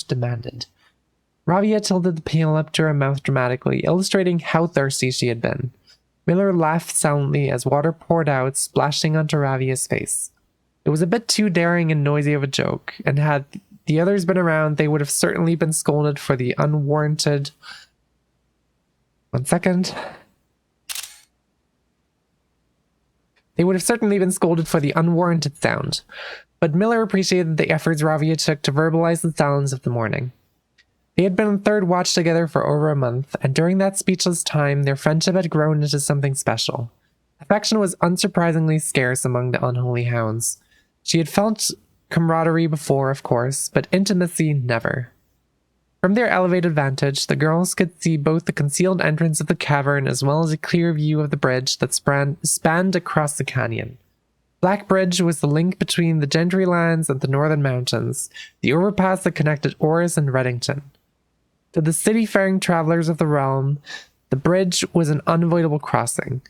demanded. Ravia tilted the pail up to her mouth dramatically, illustrating how thirsty she had been. Miller laughed silently as water poured out, splashing onto Ravia's face. It was a bit too daring and noisy of a joke, and had the others been around, they would have certainly been scolded for the unwarranted... 1 second. They would have certainly been scolded for the unwarranted sound, but Miller appreciated the efforts Ravia took to verbalize the silence of the morning. They had been on third watch together for over a month, and during that speechless time, their friendship had grown into something special. Affection was unsurprisingly scarce among the unholy hounds. She had felt camaraderie before, of course, but intimacy never. From their elevated vantage, the girls could see both the concealed entrance of the cavern as well as a clear view of the bridge that spanned across the canyon. Black Bridge was the link between the Gentry lands and the northern mountains, the overpass that connected Oris and Reddington. To the city-faring travelers of the realm, the bridge was an unavoidable crossing.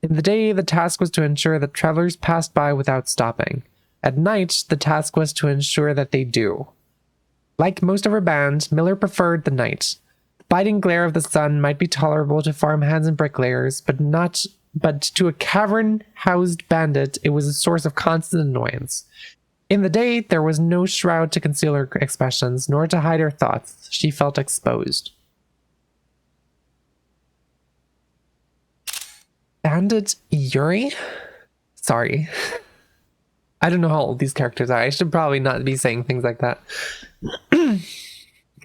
In the day, the task was to ensure that travelers passed by without stopping. At night, the task was to ensure that they do. Like most of her band, Miller preferred the night. The biting glare of the sun might be tolerable to farmhands and bricklayers, but to a cavern-housed bandit, it was a source of constant annoyance. In the day, there was no shroud to conceal her expressions, nor to hide her thoughts. She felt exposed. Bandit Yuri? Sorry. I don't know how old these characters are. I should probably not be saying things like that.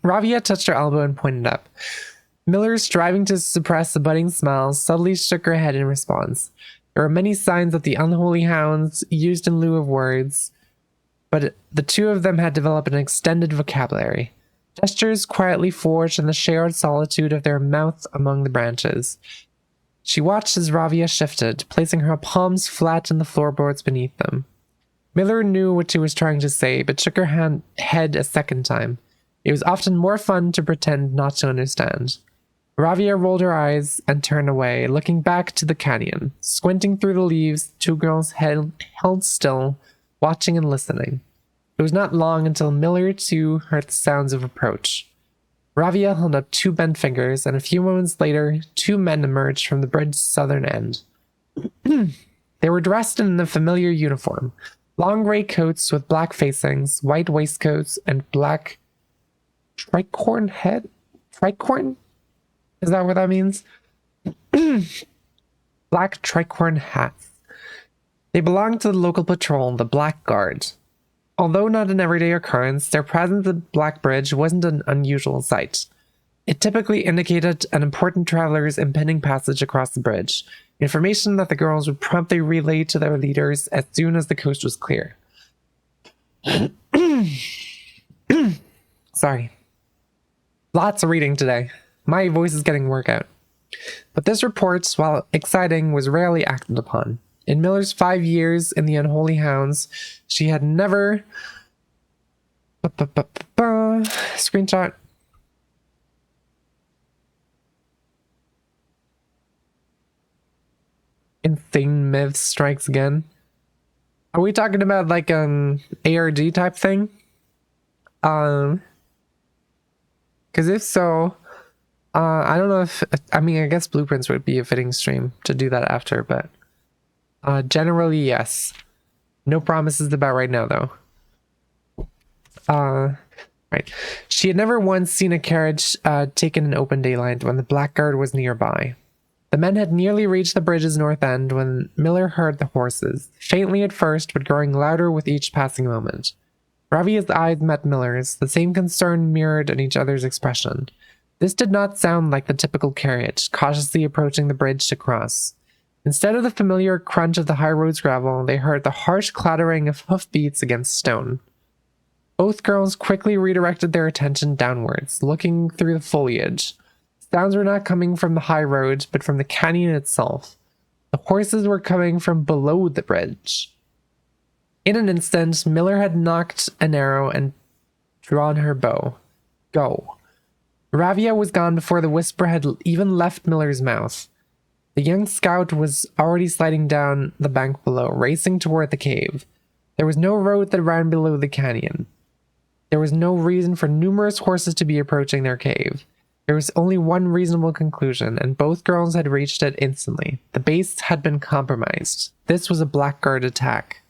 Ravia touched her elbow and pointed up. Miller, striving to suppress the budding smile, subtly shook her head in response. There were many signs that the unholy hounds used in lieu of words, but the two of them had developed an extended vocabulary. Gestures quietly forged in the shared solitude of their mouth among the branches. She watched as Ravia shifted, placing her palms flat in the floorboards beneath them. Miller knew what she was trying to say, but shook her head a second time. It was often more fun to pretend not to understand. Ravia rolled her eyes and turned away, looking back to the canyon. Squinting through the leaves, two girls held still, watching and listening. It was not long until Miller, too, heard the sounds of approach. Ravia held up two bent fingers, and a few moments later, two men emerged from the bridge's southern end. They were dressed in a familiar uniform. Long gray coats with black facings, white waistcoats, and black tricorn head? Tricorn? Is that what that means? Black tricorn hats. They belonged to the local patrol, the Black Guard. Although not an everyday occurrence, their presence at Black Bridge wasn't an unusual sight. It typically indicated an important traveler's impending passage across the bridge, information that the girls would promptly relay to their leaders as soon as the coast was clear. Sorry. Lots of reading today. My voice is getting workout. But this report, while exciting, was rarely acted upon. In Miller's 5 years in the Unholy Hounds, she had never... Screenshot. Insane myth strikes again. Are we talking about like an ARG type thing? Because if so, I don't know if, I mean, I guess Blueprints would be a fitting stream to do that after, but generally, yes. No promises about right now, though. Right. She had never once seen a carriage taken in open daylight when the Black Guard was nearby. The men had nearly reached the bridge's north end when Miller heard the horses, faintly at first, but growing louder with each passing moment. Ravia's eyes met Miller's, the same concern mirrored in each other's expression. This did not sound like the typical carriage, cautiously approaching the bridge to cross. Instead of the familiar crunch of the high road's gravel, they heard the harsh clattering of hoofbeats against stone. Both girls quickly redirected their attention downwards, looking through the foliage. Sounds were not coming from the high road, but from the canyon itself. The horses were coming from below the bridge. In an instant, Miller had knocked an arrow and drawn her bow. Go. Ravia was gone before the whisper had even left Miller's mouth. The young scout was already sliding down the bank below, racing toward the cave. There was no road that ran below the canyon. There was no reason for numerous horses to be approaching their cave. There was only one reasonable conclusion, and both girls had reached it instantly. The base had been compromised. This was a blackguard attack.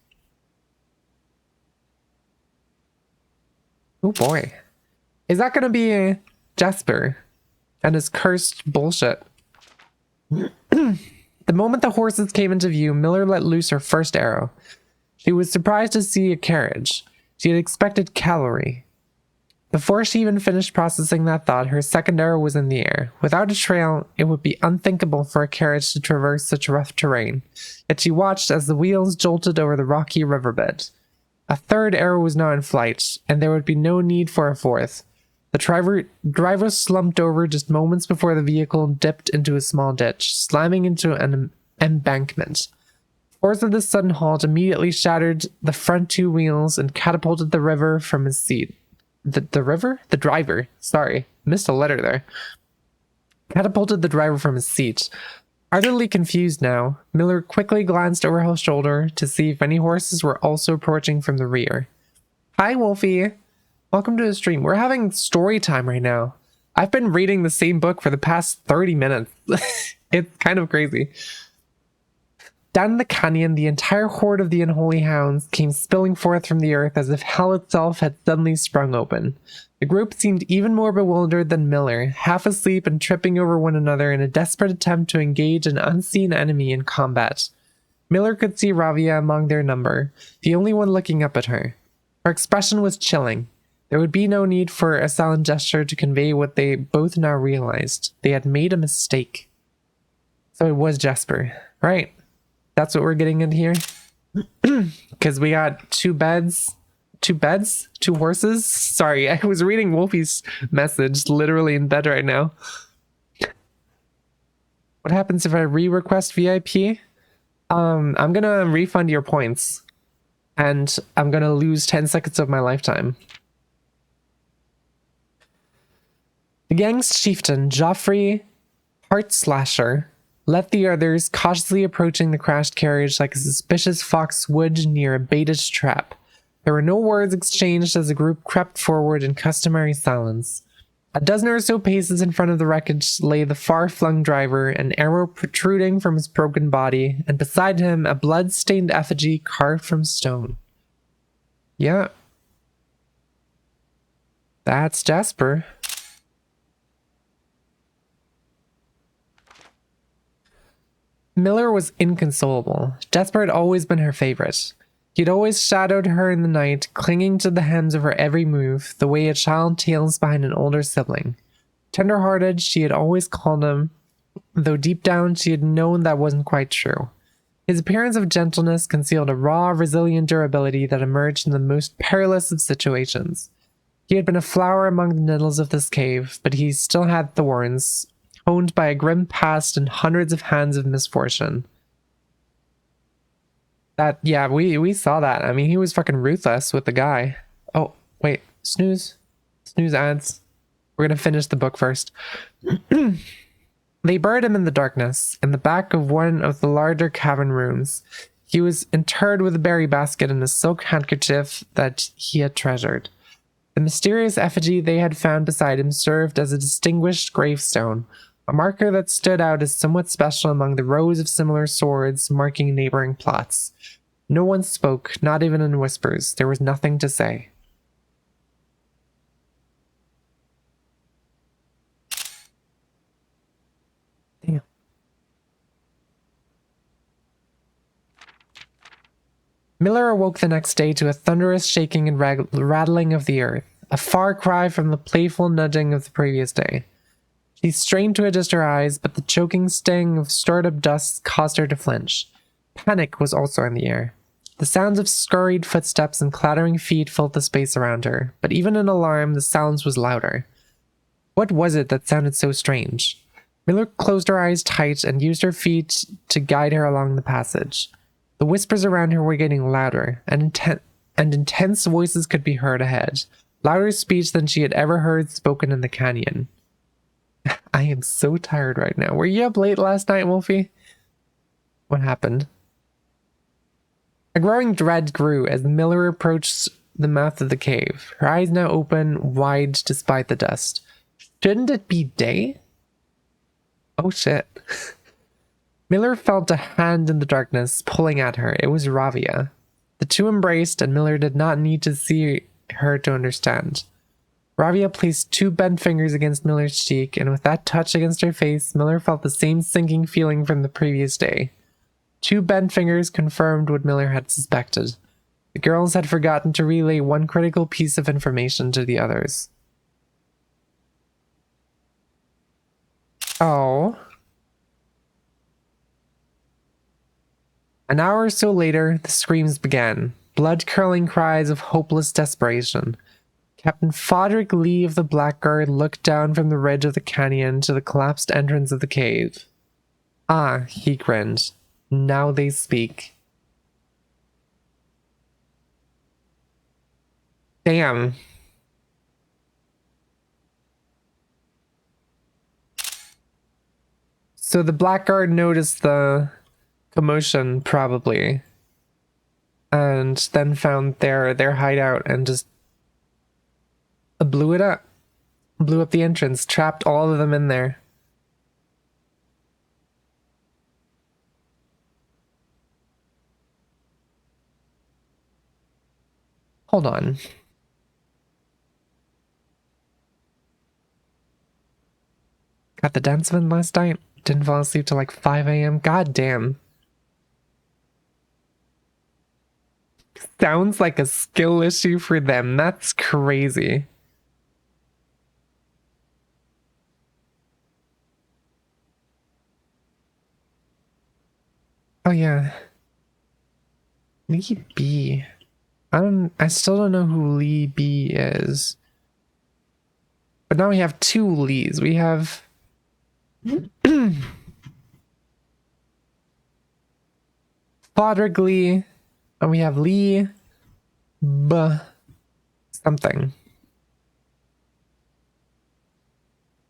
Oh boy. Is that gonna be Jesper and his cursed bullshit? The moment the horses came into view, Miller let loose her first arrow. She was surprised to see a carriage. She had expected cavalry. Before she even finished processing that thought, her second arrow was in the air. Without a trail, it would be unthinkable for a carriage to traverse such rough terrain. Yet she watched as the wheels jolted over the rocky riverbed. A third arrow was now in flight, and there would be no need for a fourth. The driver slumped over just moments before the vehicle dipped into a small ditch, slamming into an embankment. Force of this sudden halt immediately shattered the front two wheels and catapulted the river from his seat. The river? The driver. Sorry, missed a letter there. Catapulted the driver from his seat. Utterly confused now, Miller quickly glanced over her shoulder to see if any horses were also approaching from the rear. Hi, Wolfie. Welcome to the stream. We're having story time right now. I've been reading the same book for the past 30 minutes. It's kind of crazy. Down in the canyon, the entire horde of the unholy hounds came spilling forth from the earth as if hell itself had suddenly sprung open. The group seemed even more bewildered than Miller, half asleep and tripping over one another in a desperate attempt to engage an unseen enemy in combat. Miller could see Ravia among their number, the only one looking up at her. Her expression was chilling. There would be no need for a silent gesture to convey what they both now realized. They had made a mistake. So it was Jesper, right? That's what we're getting in here. Because we got two horses. Sorry, I was reading Wolfie's message literally in bed right now. What happens if I re-request VIP? I'm gonna refund your points. And I'm gonna lose 10 seconds of my lifetime. The gang's chieftain, Joffrey Heartslasher, led the others, cautiously approaching the crashed carriage like a suspicious fox would near a baited trap. There were no words exchanged as the group crept forward in customary silence. A dozen or so paces in front of the wreckage lay the far-flung driver, an arrow protruding from his broken body, and beside him a blood-stained effigy carved from stone. Yeah. That's Jesper. Miller was inconsolable. Jesper had always been her favorite. He had always shadowed her in the night, clinging to the hems of her every move, the way a child tails behind an older sibling. Tender-hearted, she had always called him, though deep down she had known that wasn't quite true. His appearance of gentleness concealed a raw, resilient durability that emerged in the most perilous of situations. He had been a flower among the nettles of this cave, but he still had thorns, honed by a grim past and hundreds of hands of misfortune. That, yeah, we saw that. I mean, he was fucking ruthless with the guy. Oh, wait, snooze. Snooze ads. We're gonna finish the book first. They buried him in the darkness, in the back of one of the larger cavern rooms. He was interred with a berry basket and a silk handkerchief that he had treasured. The mysterious effigy they had found beside him served as a distinguished gravestone, a marker that stood out as somewhat special among the rows of similar swords marking neighboring plots. No one spoke, not even in whispers. There was nothing to say. Damn. Miller awoke the next day to a thunderous shaking and rattling of the earth, a far cry from the playful nudging of the previous day. She strained to adjust her eyes, but the choking sting of stored up dust caused her to flinch. Panic was also in the air. The sounds of scurried footsteps and clattering feet filled the space around her, but even in alarm, the sounds was louder. What was it that sounded so strange? Miller closed her eyes tight and used her feet to guide her along the passage. The whispers around her were getting louder, and intense voices could be heard ahead, louder speech than she had ever heard spoken in the canyon. I am so tired right now. Were you up late last night, Wolfie? What happened? A growing dread grew as Miller approached the mouth of the cave, her eyes now open wide despite the dust. Shouldn't it be day? Oh shit. Miller felt a hand in the darkness pulling at her. It was Ravia. The two embraced, and Miller did not need to see her to understand. Ravia placed two bent fingers against Miller's cheek, and with that touch against her face, Miller felt the same sinking feeling from the previous day. Two bent fingers confirmed what Miller had suspected. The girls had forgotten to relay one critical piece of information to the others. Oh. An hour or so later, the screams began, blood-curdling cries of hopeless desperation. Captain Fodrick Lee of the Blackguard looked down from the ridge of the canyon to the collapsed entrance of the cave. Ah, he grinned. Now they speak. Damn. So the Blackguard noticed the commotion, probably, and then found their hideout and just blew it up. Blew up the entrance, trapped all of them in there. Hold on. Got the dance event last night. Didn't fall asleep till like 5 a.m. God damn. Sounds like a skill issue for them. That's crazy. Oh yeah. Lee B. I still don't know who Lee B is. But now we have two Lees. We have Fodrick Lee, and we have Lee B something.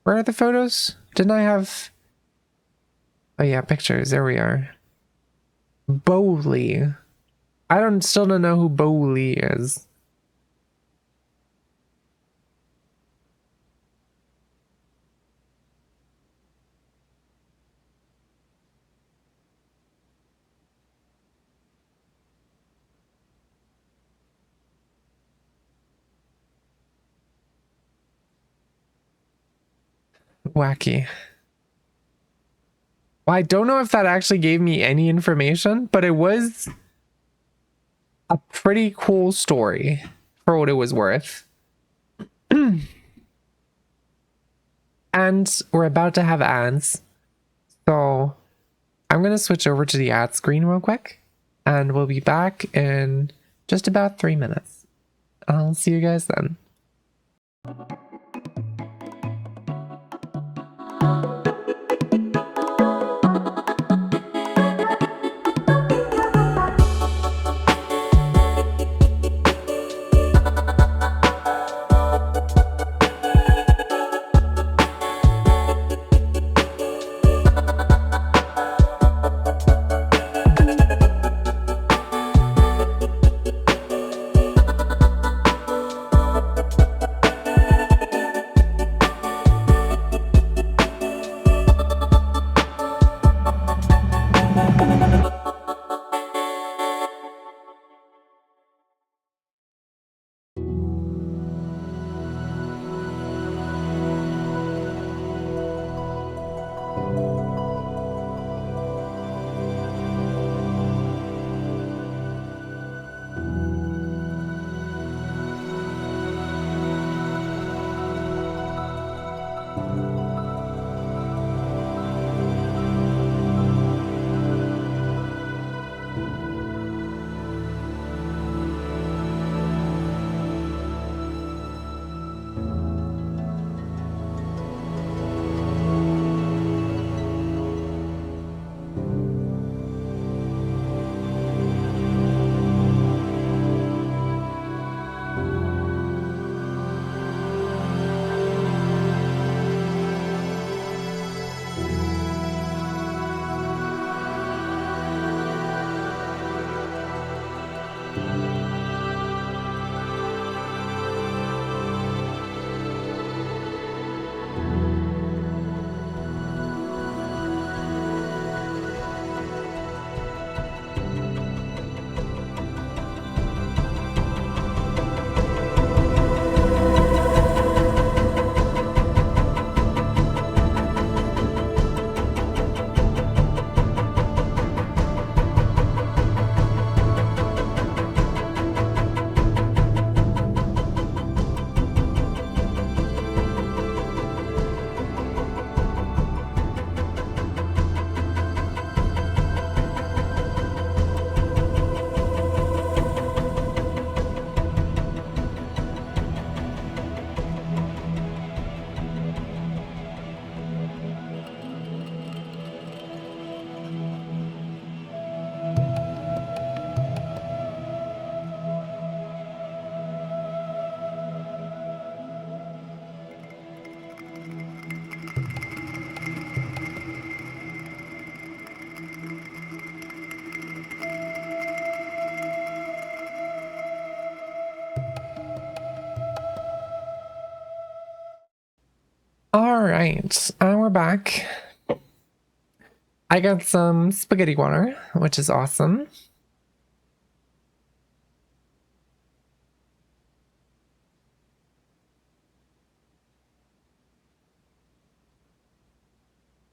Where are the photos? Didn't I have... Oh yeah, pictures. There we are. Bowley. I still don't know who Bowley is. Wacky. Well, I don't know if that actually gave me any information, but it was a pretty cool story for what it was worth. And we're about to have ads. So I'm going to switch over to the ad screen real quick, and we'll be back in just about 3 minutes. I'll see you guys then. All right, we're back. I got some spaghetti water, which is awesome.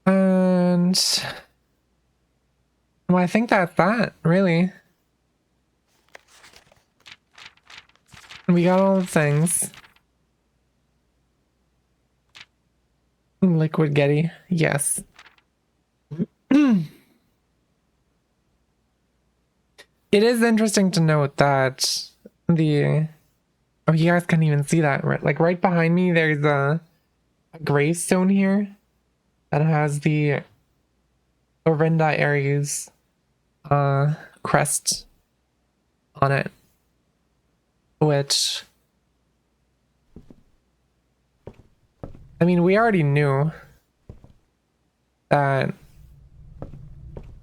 And well, I think that's that, really. We got all the things. Liquid Getty, yes. It is interesting to note that the... Oh, you guys can't even see that. Right, like right behind me, there's a gravestone here that has the Orinda Aries crest on it, which... I mean, we already knew that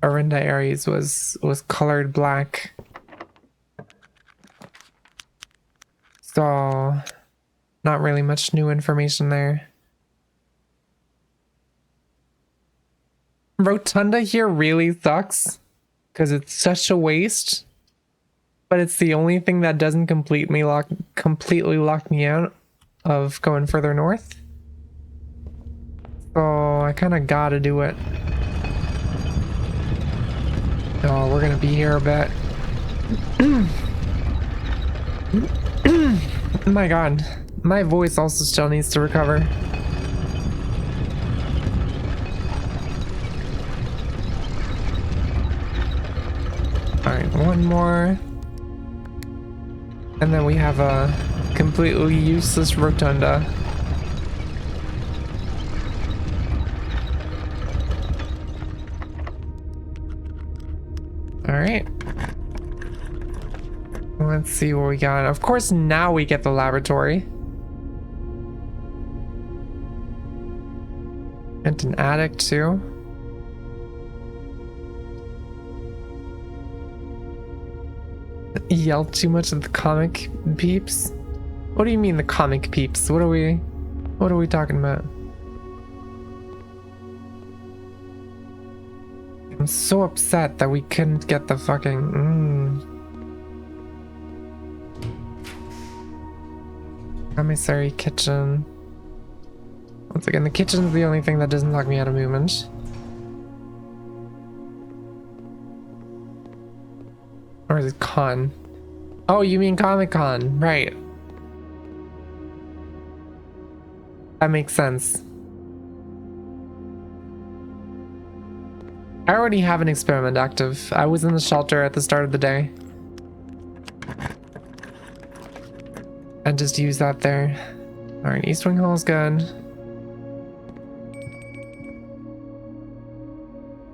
Orinda Aries was colored black. So, not really much new information there. Rotunda here really sucks because it's such a waste, but it's the only thing that doesn't completely lock me out of going further north. So I kind of gotta do it. Oh, we're gonna be here a bit. My god, my voice also still needs to recover. Alright, one more. And then we have a completely useless rotunda. Alright. Let's see what we got. Of course, now we get the laboratory. And an attic, too. Yelled too much at the comic peeps? What do you mean the comic peeps? What are we talking about? I'm so upset that we couldn't get the fucking commissary kitchen. Once again, the kitchen's the only thing that doesn't lock me out of movement. Or is it con? Oh, you mean Comic-Con, right. That makes sense. I already have an experiment active. I was in the shelter at the start of the day. And just use that there. Alright, East Wing Hall is good.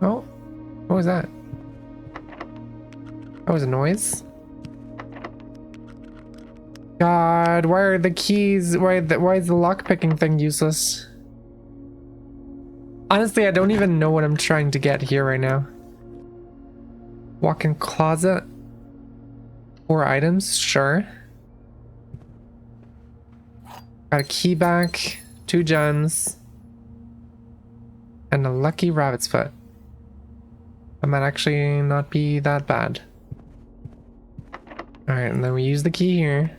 Oh, what was that? That was a noise? God, why are the keys, why is the lockpicking thing useless? Honestly, I don't even know what I'm trying to get here right now. Walk-in closet. 4 items, sure. Got a key back, 2 gems, and a lucky rabbit's foot. That might actually not be that bad. Alright, and then we use the key here.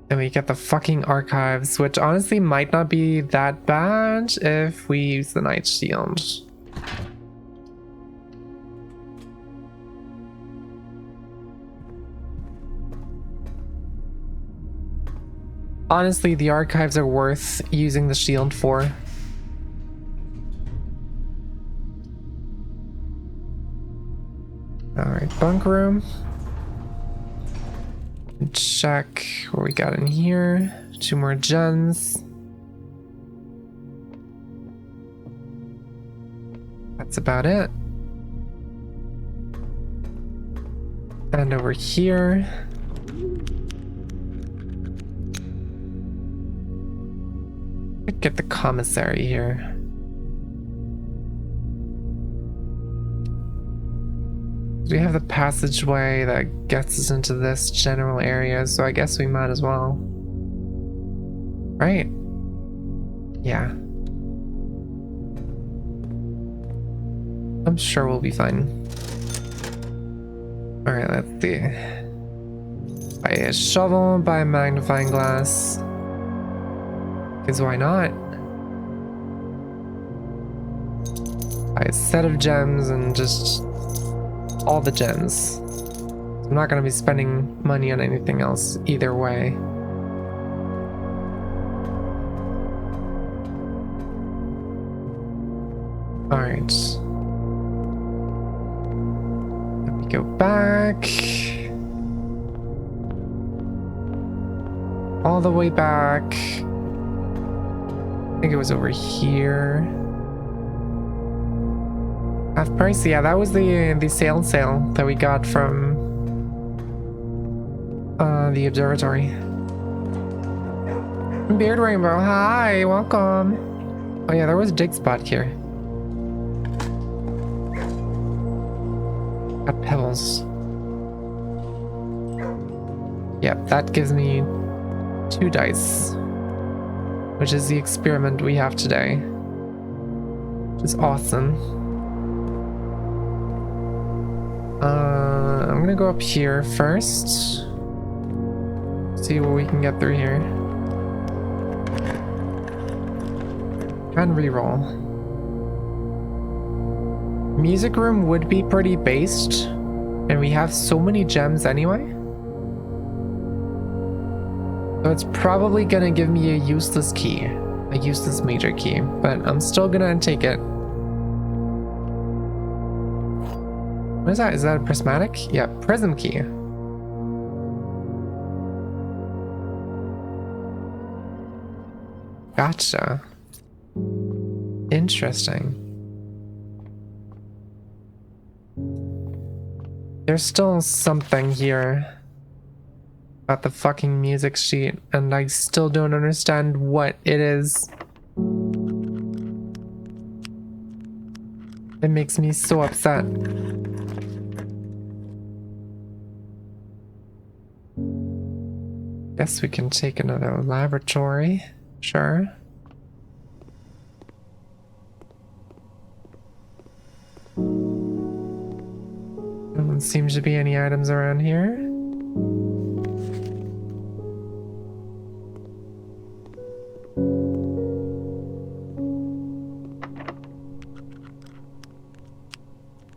Then we get the fucking archives, which honestly might not be that bad if we use the Night Shield. Honestly, the archives are worth using the shield for. Alright, bunk room. Check what we got in here. 2 more gems. That's about it. And over here. Get the commissary here. We have the passageway that gets us into this general area, so I guess we might as well. Right? Yeah. I'm sure we'll be fine. Alright, let's see. Buy a shovel, buy a magnifying glass. Because why not? Buy a set of gems and just all the gems. I'm not going to be spending money on anything else either way. Alright. Let me go back. All the way back. I think it was over here. Half price, yeah, that was the sale that we got from the observatory. Beard Rainbow, hi, welcome. Oh yeah, there was a dig spot here. Got pebbles. Yep, that gives me 2 dice, which is the experiment we have today, which is awesome. I'm gonna go up here first. See what we can get through here. And reroll. Music room would be pretty based, and we have so many gems anyway. So it's probably gonna give me a useless key, a useless major key, but I'm still gonna take it. What is that? Is that a prismatic? Yeah, prism key. Gotcha. Interesting. There's still something here about the fucking music sheet, and I still don't understand what it is. It makes me so upset. Guess we can take another laboratory. Sure. Doesn't seem to be any items around here.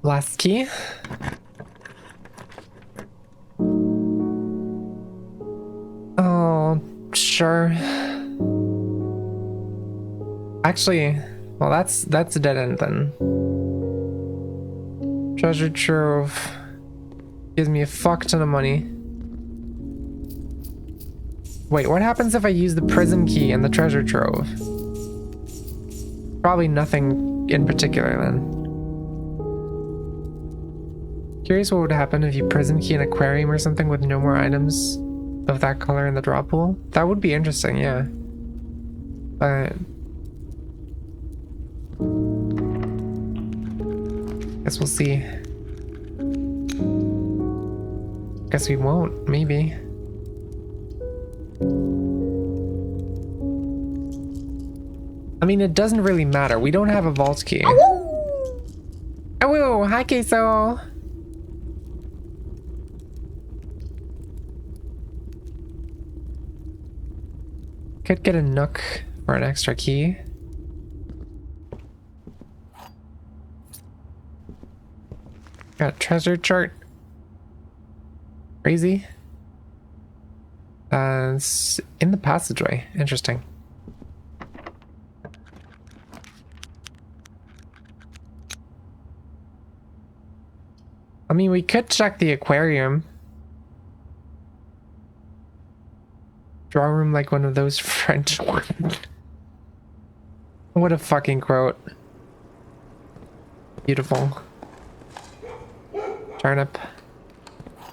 Last key. Oh, sure. Actually, well, that's a dead end then. Treasure trove gives me a fuck ton of money. Wait, what happens if I use the prism key and the treasure trove? Probably nothing in particular then. Curious what would happen if you prism key an aquarium or something with no more items of that color in the drop pool. That would be interesting, yeah. But guess we'll see. Guess we won't, maybe. I mean, it doesn't really matter. We don't have a vault key. Oh, hi, Queso. Could get a nook for an extra key. Got a treasure chart. Crazy. It's in the passageway. Interesting. I mean, we could check the aquarium. Draw room like one of those French ones. What a fucking quote. Beautiful. Turnip.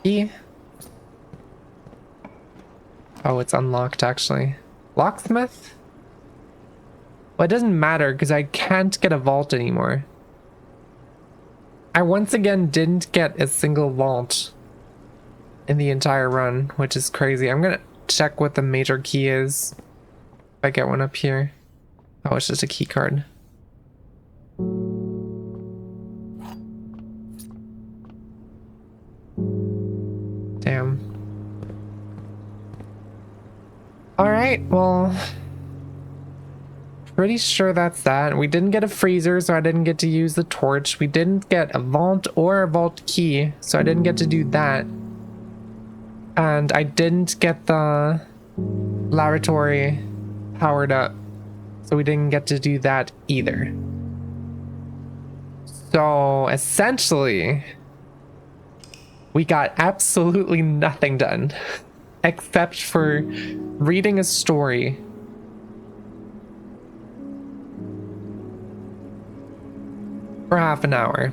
Key. Oh, it's unlocked actually. Locksmith? Well, it doesn't matter because I can't get a vault anymore. I once again didn't get a single vault in the entire run, which is crazy. I'm gonna check what the major key is If I get one up here. Oh, it's just a key card. Damn. Alright, well... Pretty sure that's that. We didn't get a freezer, so I didn't get to use the torch. We didn't get a vault or a vault key, so I didn't get to do that. And I didn't get the laboratory powered up, so we didn't get to do that either. So essentially, we got absolutely nothing done except for reading a story. For half an hour.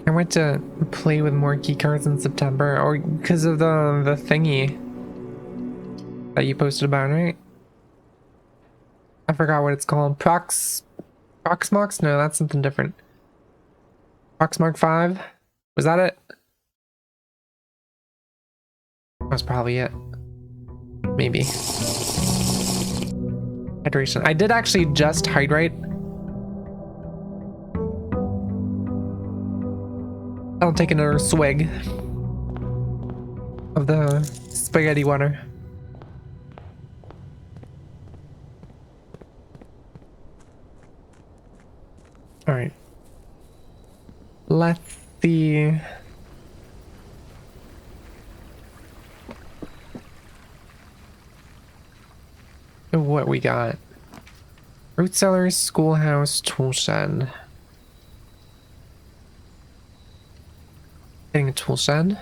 I went to play with more keycards in September, or because of the thingy that you posted about, right? I forgot what it's called. Proxmox? No, that's something different. Proxmark 5? Was that it? That's probably it. Maybe. Hydration. I did actually just hydrate. I'll take another swig of the spaghetti water. All right. Let's see. What we got. Root cellar, schoolhouse, tool shed. Getting a tool shed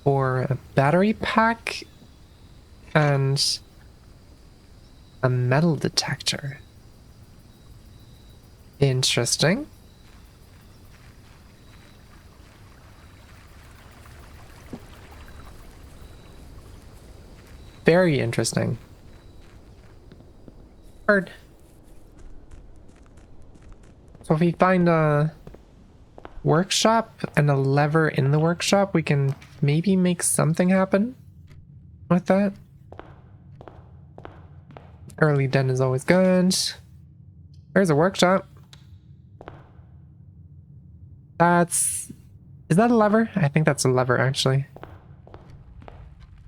for a battery pack and a metal detector. Interesting. Very interesting. Heard. So if we find a workshop and a lever in the workshop, we can maybe make something happen with that. Early den is always good. There's a workshop. Is that a lever? I think that's a lever, actually.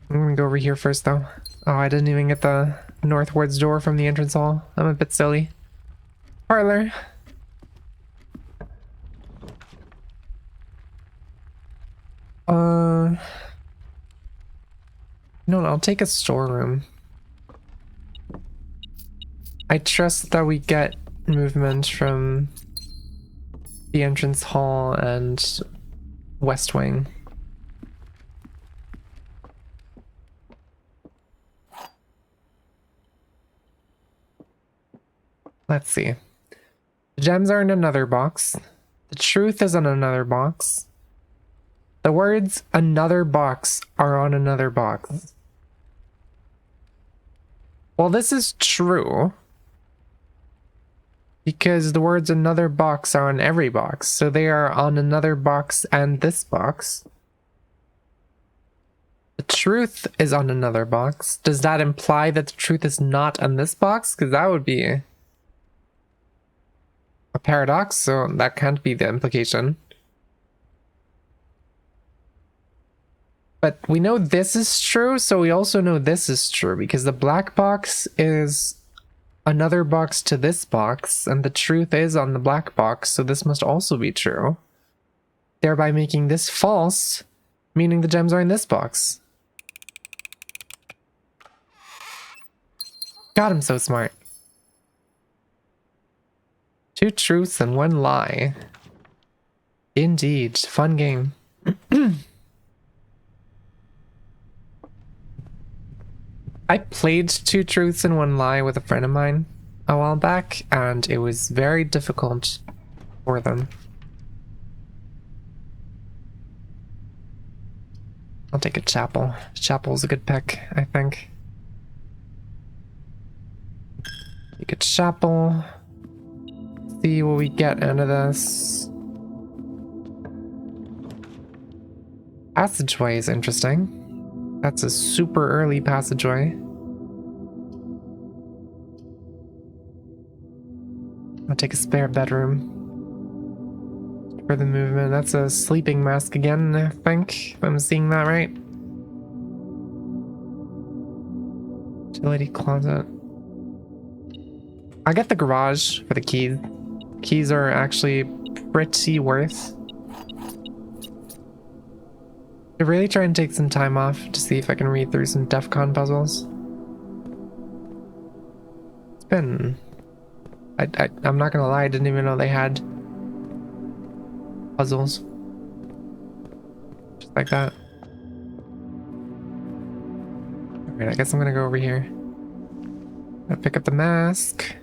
I'm gonna go over here first, though. Oh, I didn't even get the northwards door from the entrance hall. I'm a bit silly. Parlor. No, I'll take a storeroom. I trust that we get movement from the entrance hall and west wing. Let's see. The gems are in another box. The truth is in another box. The words another box are on another box. Well, this is true, because the words another box are on every box, so they are on another box and this box. The truth is on another box. Does that imply that the truth is not on this box? Because that would be a paradox, so that can't be the implication. But we know this is true, so we also know this is true, because the black box is another box to this box, and the truth is on the black box, so this must also be true. Thereby making this false, meaning the gems are in this box. God, I'm so smart. 2 truths and 1 lie. Indeed, fun game. I played 2 truths and 1 lie with a friend of mine a while back, and it was very difficult for them. I'll take a chapel. Chapel's a good pick, I think. Take a chapel. See what we get out of this. Passageway is interesting. That's a super early passageway. I'll take a spare bedroom for the movement. That's a sleeping mask again, I think, if I'm seeing that right. Utility closet. I get the garage for the keys. Keys are actually pretty worth. I really try and take some time off to see if I can read through some DEF CON puzzles. It's been... I'm not gonna lie, I didn't even know they had puzzles. Just like that. Alright, I guess I'm gonna go over here. I'll pick up the mask.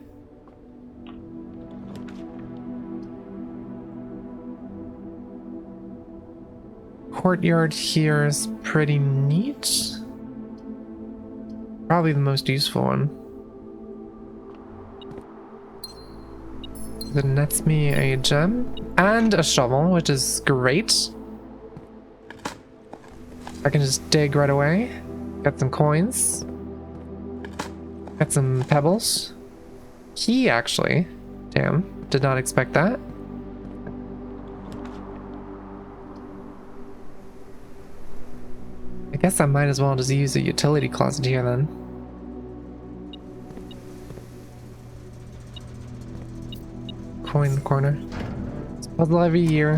Courtyard here is pretty neat. Probably the most useful one. That nets me a gem and a shovel, which is great. I can just dig right away. Got some coins. Got some pebbles. Key, actually. Damn, did not expect that. I guess I might as well just use a utility closet here then. Coin corner. It's puzzle every year.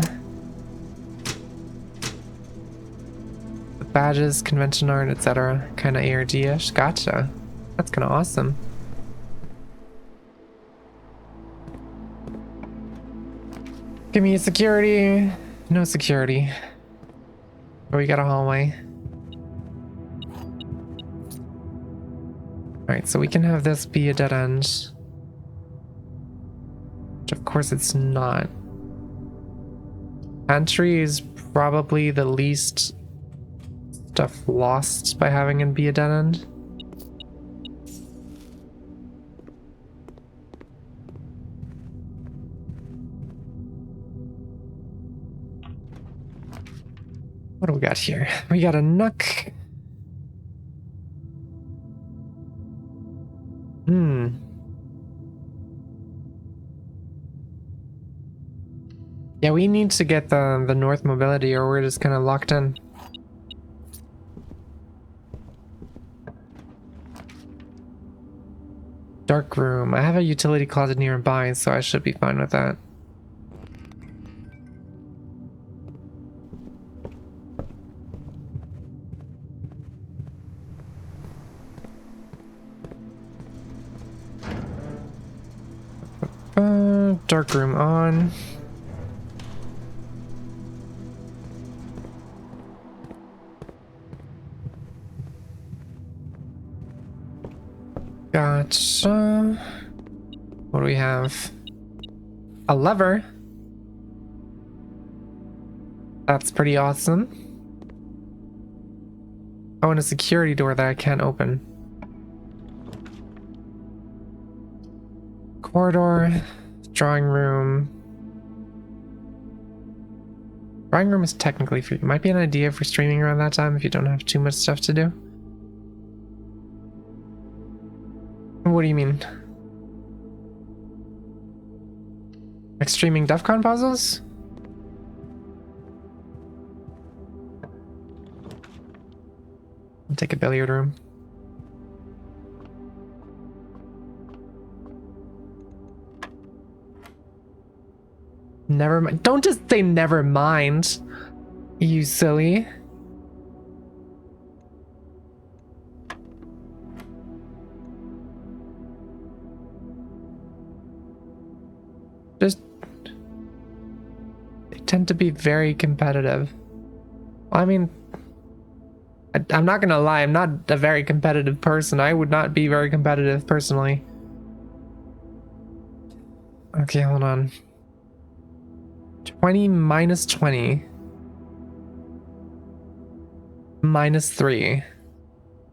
The badges, convention art, etc. Kind of ARG-ish. Gotcha. That's kind of awesome. Give me security. No security. Oh, we got a hallway. Alright, so we can have this be a dead end. Which of course it's not. Pantry is probably the least stuff lost by having it be a dead end. What do we got here? We got a Nook. Yeah, we need to get the north mobility or we're just kind of locked in. Dark room. I have a utility closet nearby, so I should be fine with that. Dark room on. Gotcha. What do we have? A lever. That's pretty awesome. Oh, and a security door that I can't open. Corridor. Drawing room. Drawing room is technically free. Might be an idea for streaming around that time if you don't have too much stuff to do. What do you mean? Like streaming DEF CON puzzles? I'll take a billiard room. Never mind. Don't just say never mind, you silly. Just... they tend to be very competitive. I mean, I'm not gonna lie, I'm not a very competitive person. I would not be very competitive personally. Okay, hold on. 20 minus 20 minus 3.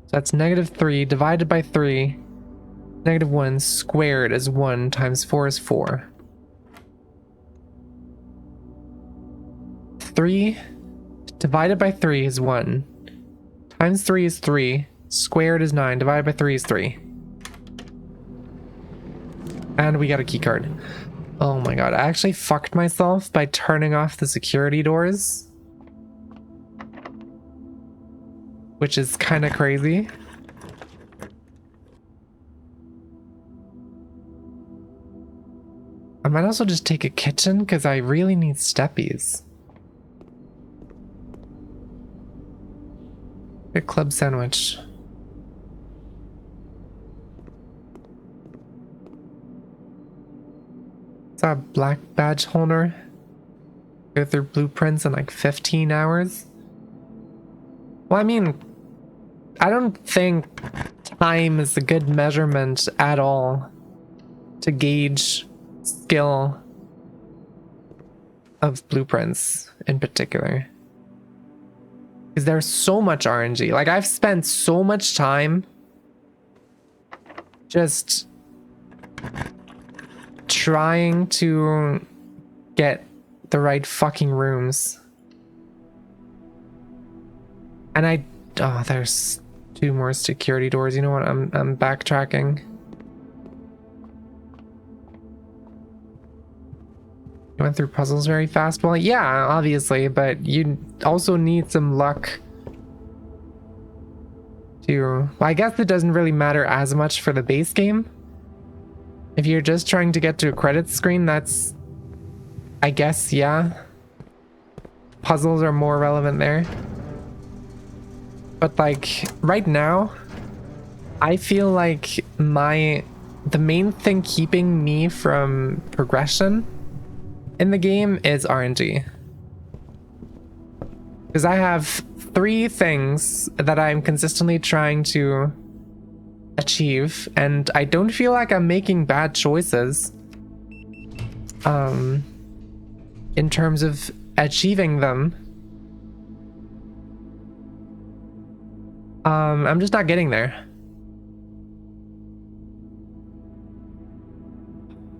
So that's -3 divided by 3. -1 squared is 1 times 4 is 4. 3 divided by 3 is 1. Times 3 is 3. Squared is 9. Divided by 3 is 3. And we got a key card. Oh my god, I actually fucked myself by turning off the security doors. Which is kind of crazy. I might also just take a kitchen because I really need steppies. A club sandwich. It's a black badge holder. Go through blueprints in like 15 hours. Well, I mean, I don't think time is a good measurement at all to gauge skill of blueprints in particular. Because there's so much RNG. Like, I've spent so much time just trying to get the right fucking rooms. And oh, there's 2 more security doors. You know what? I'm backtracking. You went through puzzles very fast? Well, yeah, obviously, but you also need some luck to... Well, I guess it doesn't really matter as much for the base game. If you're just trying to get to a credits screen, that's... I guess, yeah. Puzzles are more relevant there. But, like, right now, I feel like the main thing keeping me from progression in the game is RNG. Because I have 3 things that I'm consistently trying to achieve, and I don't feel like I'm making bad choices in terms of achieving them. I'm just not getting there.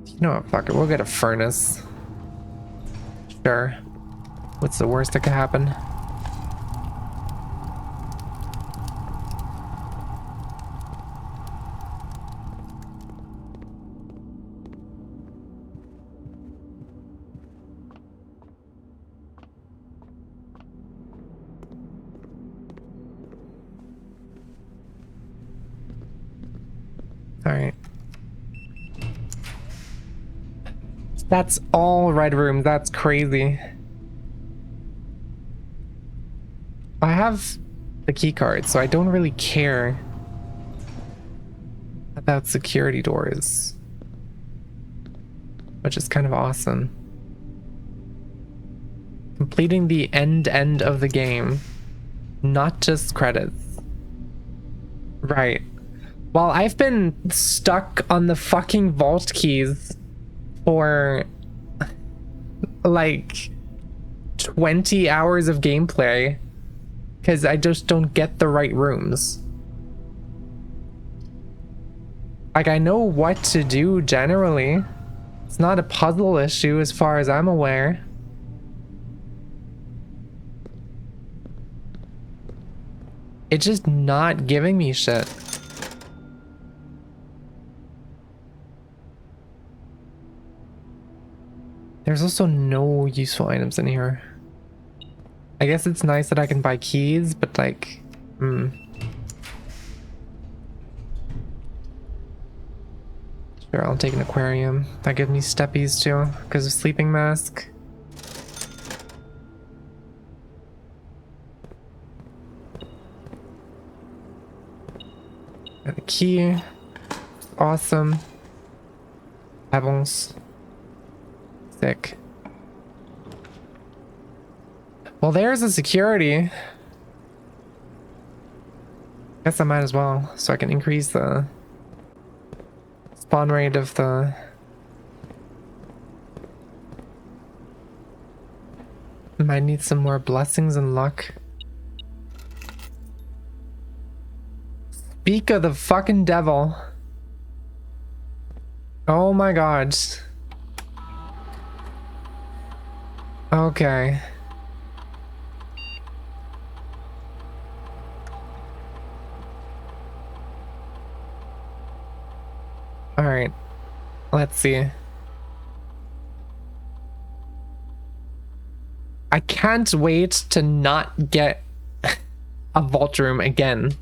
You know what, fuck it, we'll get a furnace. Sure. What's the worst that could happen? Alright. That's all red room. That's crazy. I have the key card, so I don't really care about security doors, which is kind of awesome. Completing the end of the game, not just credits. Right. Well, I've been stuck on the fucking vault keys for like 20 hours of gameplay because I just don't get the right rooms. Like, I know what to do generally. It's not a puzzle issue as far as I'm aware. It's just not giving me shit. There's also no useful items in here. I guess it's nice that I can buy keys, but like, Sure, I'll take an aquarium. That gives me steppies too, because of sleeping mask. Got a key. Awesome. Pebbles. Sick. Well, there's a security. Guess I might as well, so I can increase the spawn rate of the... Might need some more blessings and luck. Speak of the fucking devil. Oh my god. Okay. Alright. Let's see. I can't wait to not get a vault room again.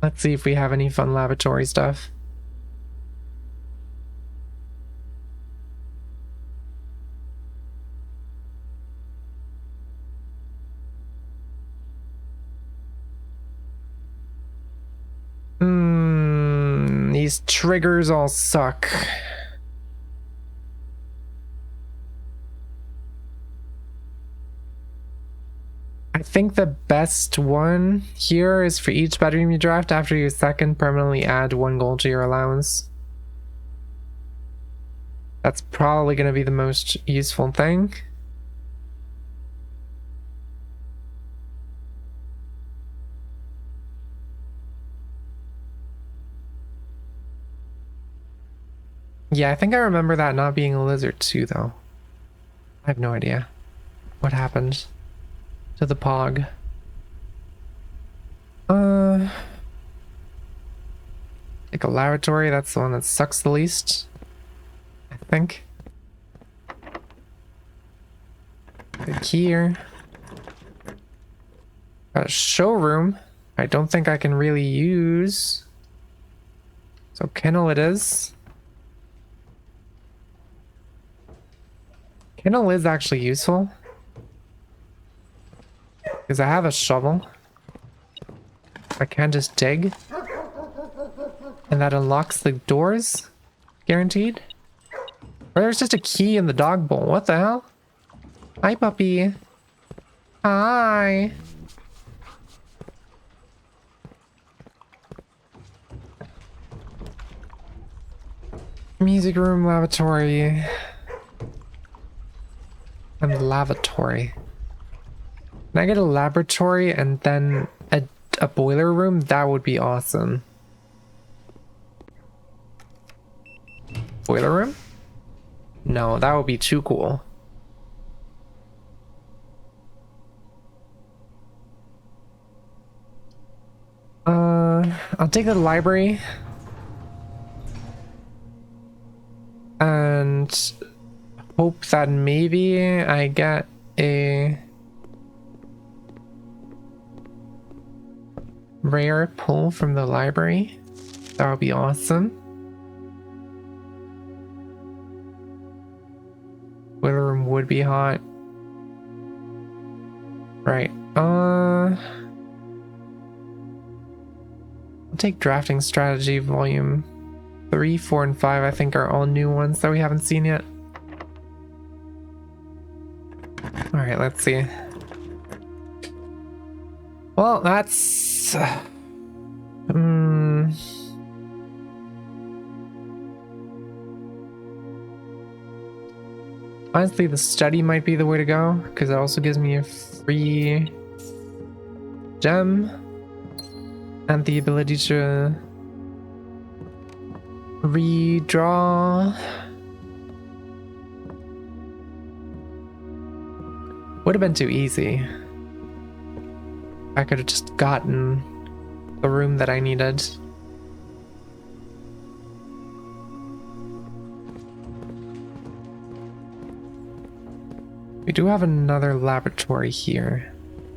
Let's see if we have any fun laboratory stuff. These triggers all suck. I think the best one here is for each bedroom you draft after your second, permanently add 1 gold to your allowance. That's probably going to be the most useful thing. Yeah, I think I remember that not being a lizard too, though. I have no idea what happened to the pog. Take a laboratory, that's the one that sucks the least, I think. The key here. Got a showroom I don't think I can really use. So kennel it is. Kennel is actually useful. Because I have a shovel. I can just dig. And that unlocks the doors. Guaranteed. Or there's just a key in the dog bowl. What the hell? Hi, puppy. Hi. Music room, lavatory. And lavatory. Can I get a laboratory and then a boiler room? That would be awesome. Boiler room? No, that would be too cool. I'll take the library. And hope that maybe I get a rare pull from the library. That would be awesome. Boiler room would be hot. Right. I'll take drafting strategy volume 3, 4, and 5. I think are all new ones that we haven't seen yet. All right, let's see. Well, that's honestly, the study might be the way to go because it also gives me a free gem and the ability to redraw. Would have been too easy. I could have just gotten the room that I needed. We do have another laboratory here,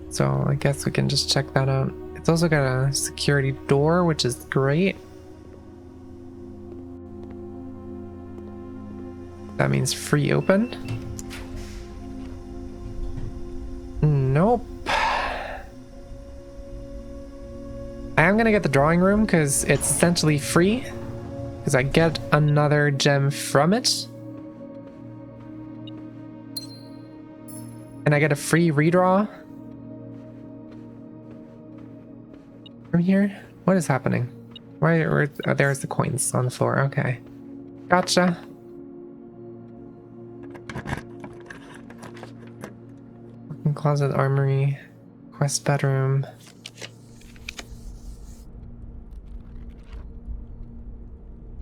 so I guess we can just check that out. It's also got a security door, which is great. That means free open. Nope. I am gonna get the drawing room because it's essentially free. Because I get another gem from it. And I get a free redraw. From here? What is happening? Why are there's the coins on the floor? Okay. Gotcha. Closet, armory, quest bedroom.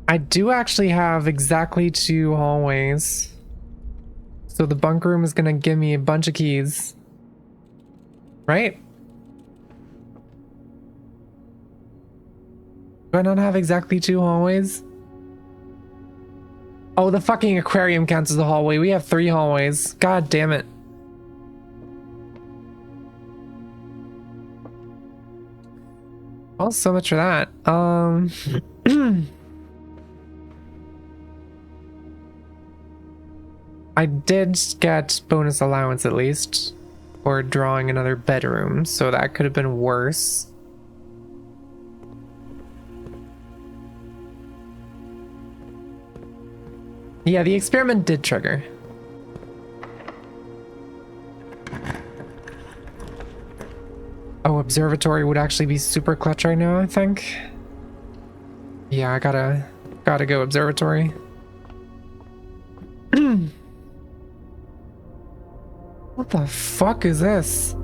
I do actually have exactly 2 hallways. So the bunk room is gonna give me a bunch of keys. Right? Do I not have exactly 2 hallways? Oh, the fucking aquarium counts as a hallway. We have 3 hallways. God damn it. Well, so much for that. I did get bonus allowance at least for drawing another bedroom, so that could have been worse. Yeah, the experiment did trigger. Oh, observatory would actually be super clutch right now, I think. Yeah, I gotta go observatory. What the fuck is this?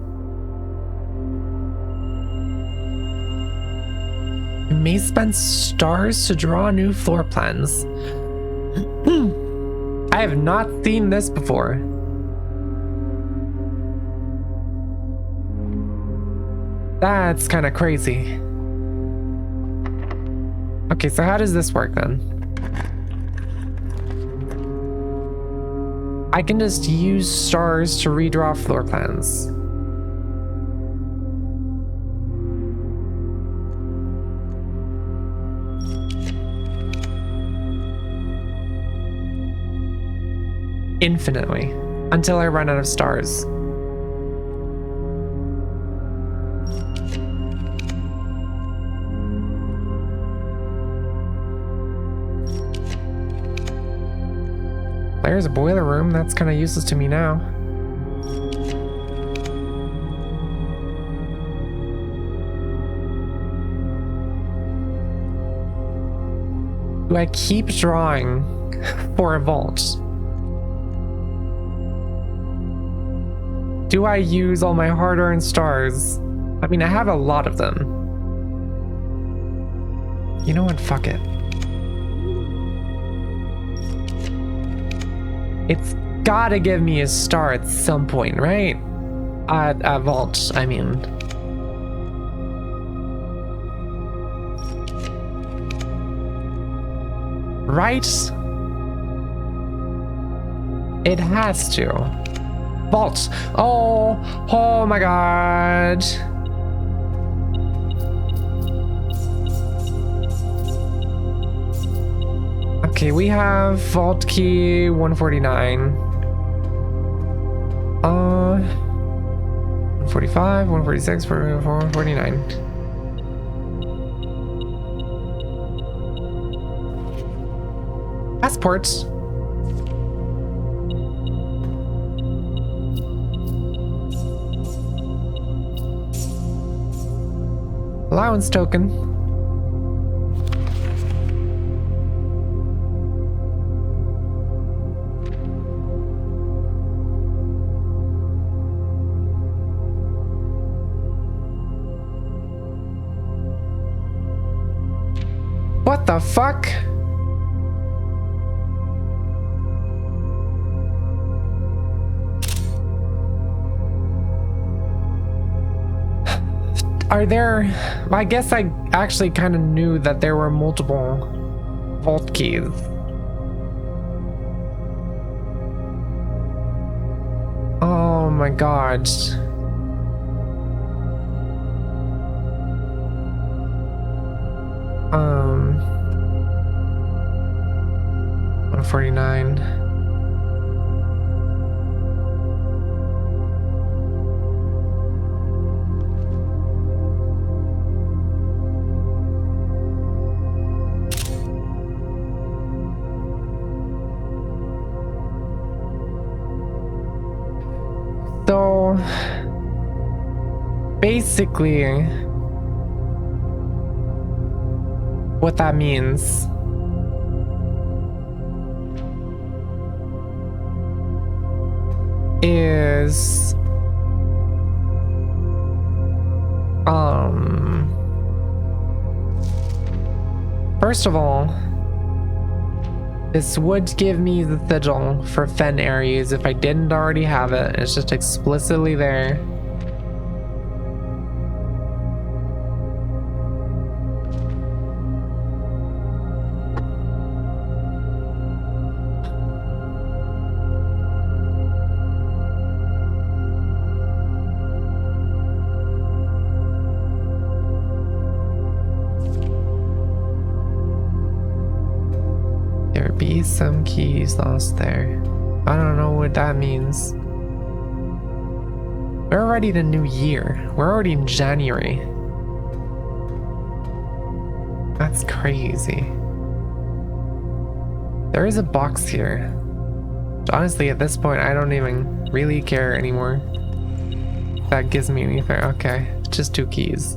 You may spend stars to draw new floor plans. I have not seen this before. That's kind of crazy. Okay, so how does this work then? I can just use stars to redraw floor plans. Infinitely, until I run out of stars. There's a boiler room. That's kind of useless to me now. Do I keep drawing for a vault? Do I use all my hard-earned stars? I mean, I have a lot of them. You know what? Fuck it. It's gotta give me a star at some point, right? A vault, I mean. Right? It has to. Vault. Oh my god. Okay, we have vault key 149. 145, 146, 149. Passports. Allowance token. What the fuck? Are there... I guess I actually kind of knew that there were multiple vault keys. Oh my god. Um... 149. So basically what that means is first of all, this would give me the sigil for Fen Ares if I didn't already have it. It's just explicitly there. See some keys lost there. I don't know what that means. We're already in a new year. We're already in January. That's crazy. There is a box here. Honestly, at this point, I don't even really care anymore. That gives me anything. Okay, just 2 keys.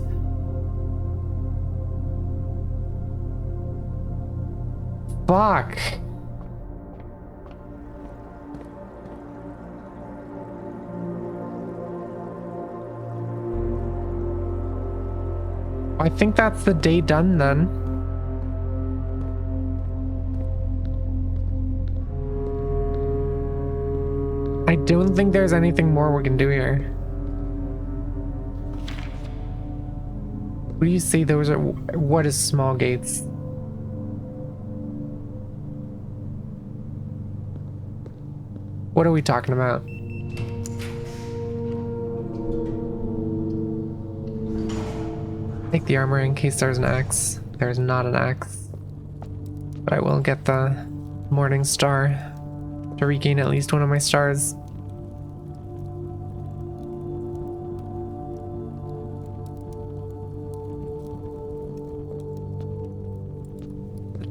Fuck. I think that's the day done then. I don't think there's anything more we can do here. What do you see? Those are, what is small gates? What are we talking about? Take the armor in case there's an axe. There's not an axe. But I will get the Morning Star to regain at least one of my stars.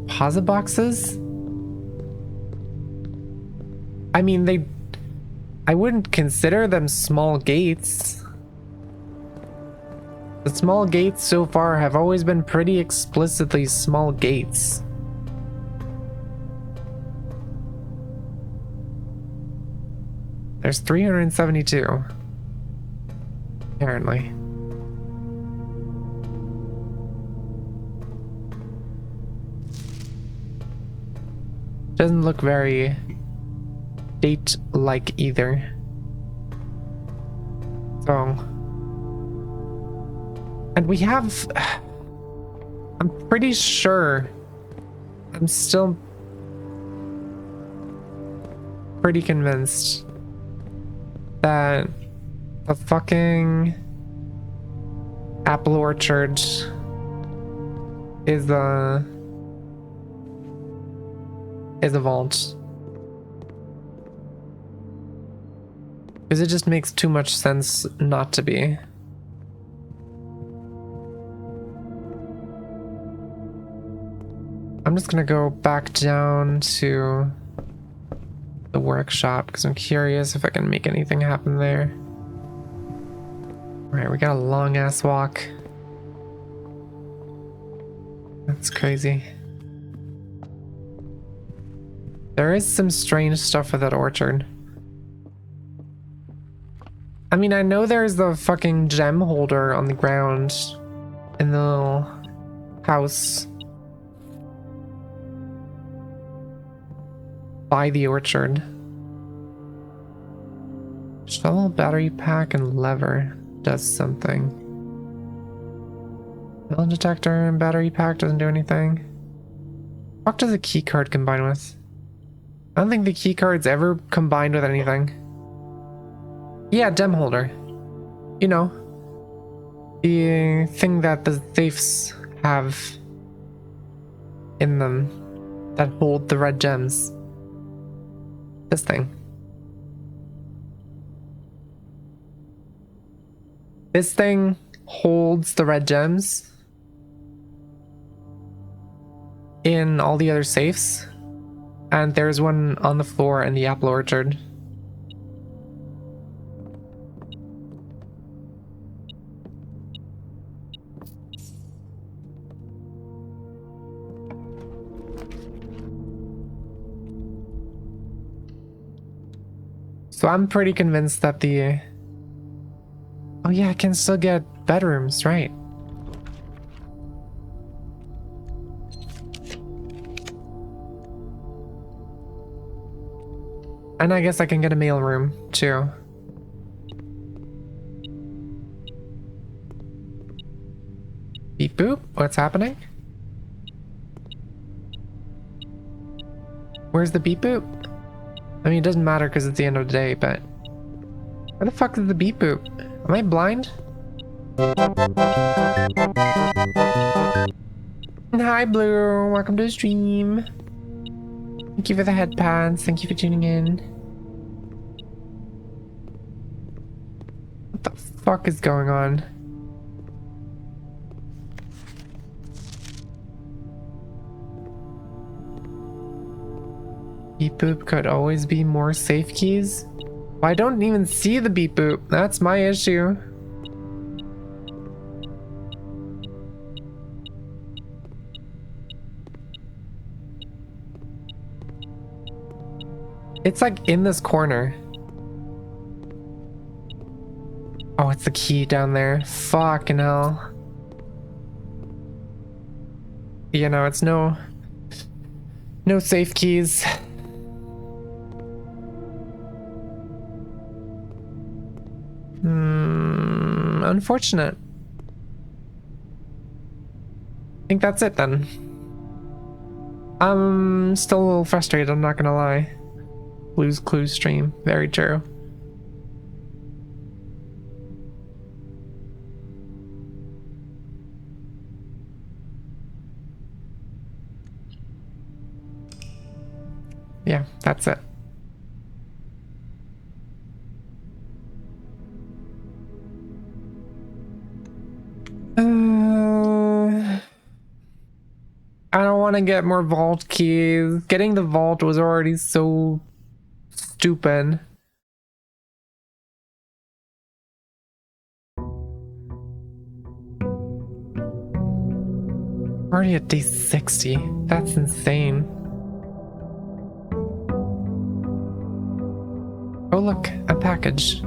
Deposit boxes? I mean, I wouldn't consider them small gates. The small gates so far have always been pretty explicitly small gates. There's 372. Apparently. Doesn't look very date-like either. So... And we have... I'm pretty sure... I'm still... pretty convinced... that... the fucking... apple orchard... is a vault. Because it just makes too much sense not to be. I'm just gonna go back down to the workshop because I'm curious if I can make anything happen there. Alright, we got a long ass walk. That's crazy. There is some strange stuff with that orchard. I mean, I know there's the fucking gem holder on the ground in the little house by the orchard. Shovel, battery pack, and lever does something. Metal detector and battery pack doesn't do anything. What does a key card combine with? I don't think the key card's ever combined with anything. Yeah, gem holder. You know, the thing that the safes have in them that hold the red gems. This thing. This thing holds the red gems in all the other safes. And there's one on the floor in the apple orchard. So I'm pretty convinced that the... Oh yeah, I can still get bedrooms, right? And I guess I can get a mail room, too. Beep boop, what's happening? Where's the beep boop? I mean, it doesn't matter because it's the end of the day, but... Where the fuck is the beep boop? Am I blind? Hi, Blue. Welcome to the stream. Thank you for the headpads. Thank you for tuning in. What the fuck is going on? Beep boop could always be more safe keys. Well, I don't even see the beep boop. That's my issue. It's like in this corner. Oh, it's the key down there. Fucking hell. You know, it's no safe keys. Unfortunate. I think that's it then. I'm still a little frustrated, I'm not gonna lie. Blue's Clues stream, very true. Yeah, that's it. I don't want to get more vault keys. Getting the vault was already so stupid. Already at day 60. That's insane. Oh look, a package.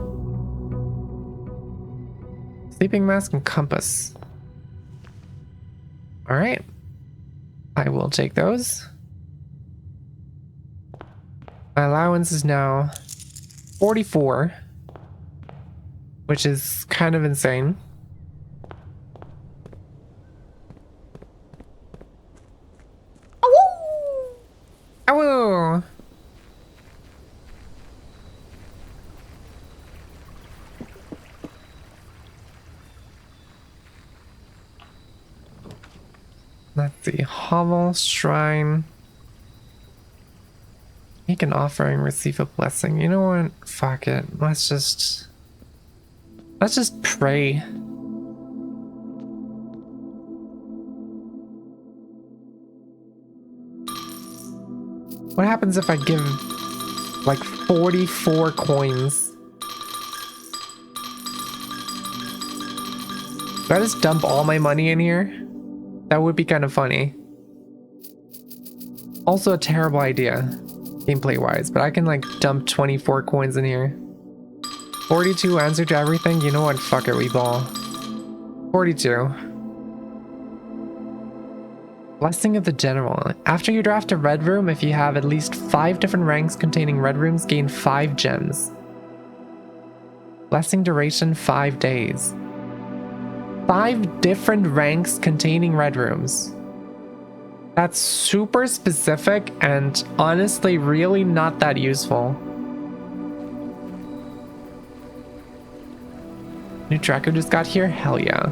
Sleeping mask and compass. Alright. I will take those. My allowance is now 44, which is kind of insane. Ow! Let's see. Hovel, shrine. Make an offering, receive a blessing. You know what? Fuck it. Let's just pray. What happens if I give like 44 coins? Do I just dump all my money in here? That would be kind of funny. Also a terrible idea, gameplay wise, but I can like dump 24 coins in here. 42 answer to everything? You know what? Fuck it, we ball. 42. Blessing of the General. After you draft a red room, if you have at least 5 different ranks containing red rooms, gain 5 gems. Blessing duration 5 days. 5 different ranks containing red rooms. That's super specific and honestly really not that useful. New tracker just got here? Hell yeah.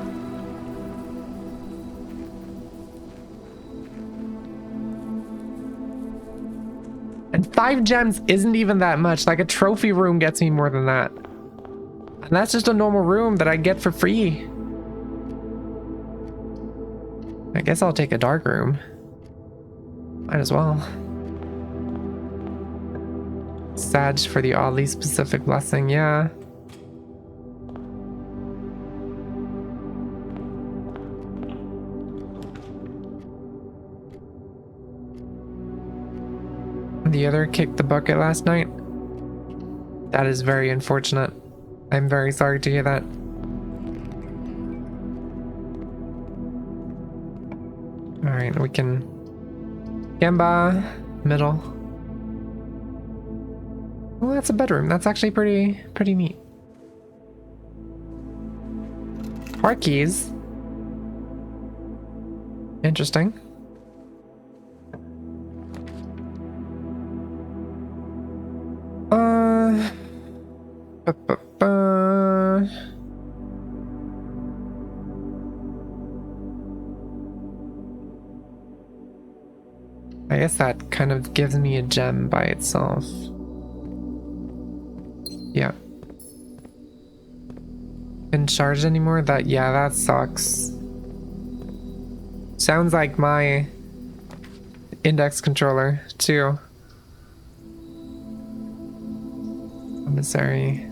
And 5 gems isn't even that much. Like a trophy room gets me more than that. And that's just a normal room that I get for free. I guess I'll take a dark room. Might as well. Sag for the oddly specific blessing, yeah. The other kicked the bucket last night. That is very unfortunate. I'm very sorry to hear that. Alright, we can... Gamba, middle. Oh, that's a bedroom. That's actually pretty neat. Car keys. Interesting. I guess that kind of gives me a gem by itself. Yeah. Can't charge anymore? Yeah, that sucks. Sounds like my index controller, too. Commissary.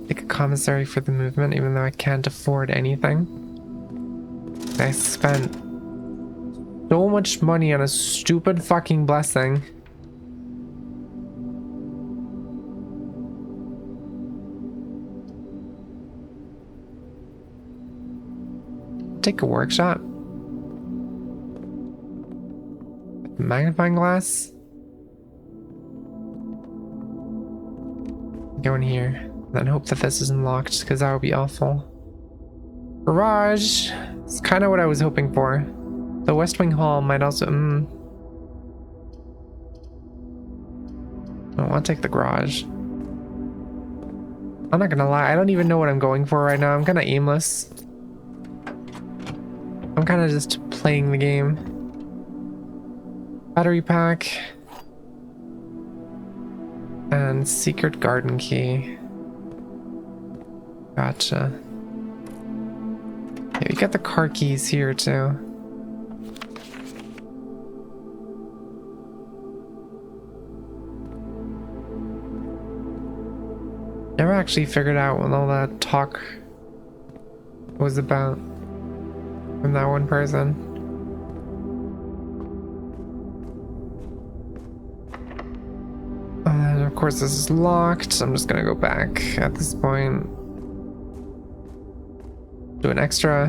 Take a commissary for the movement, even though I can't afford anything. I spent so much money on a stupid fucking blessing. Take a workshop. Magnifying glass. Go in here. Then hope that this isn't locked, because that would be awful. Garage. It's kind of what I was hoping for. The West Wing Hall might also... I don't want to take the garage. I'm not gonna lie, I don't even know what I'm going for right now. I'm kind of aimless. I'm kind of just playing the game. Battery pack. And secret garden key. Gotcha. Yeah, we got the car keys here too. Never actually figured out what all that talk was about from that one person. And of course this is locked, so I'm just gonna go back at this point. Do an extra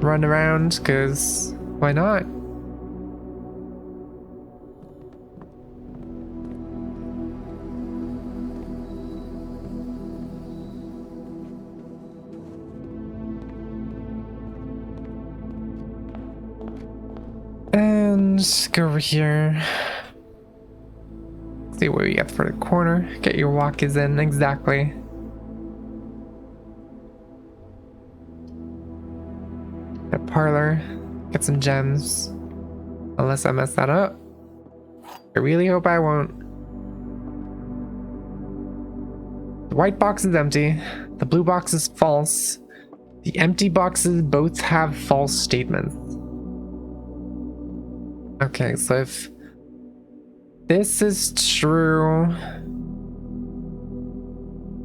run around, because why not? And just go over here. See what we get for the corner. Get your walk-ins in, exactly. A parlor. Get some gems. Unless I mess that up. I really hope I won't. The white box is empty. The blue box is false. The empty boxes both have false statements. Okay, so if this is true,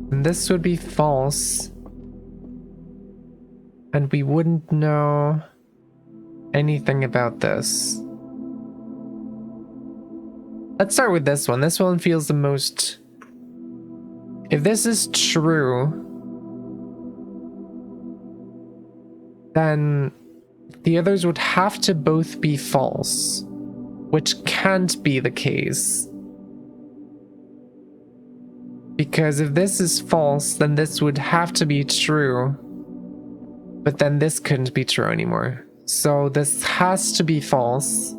then this would be false. And we wouldn't know anything about this. Let's start with this one. This one feels the most... If this is true, then the others would have to both be false, which can't be the case. Because if this is false, then this would have to be true, but then this couldn't be true anymore. So this has to be false.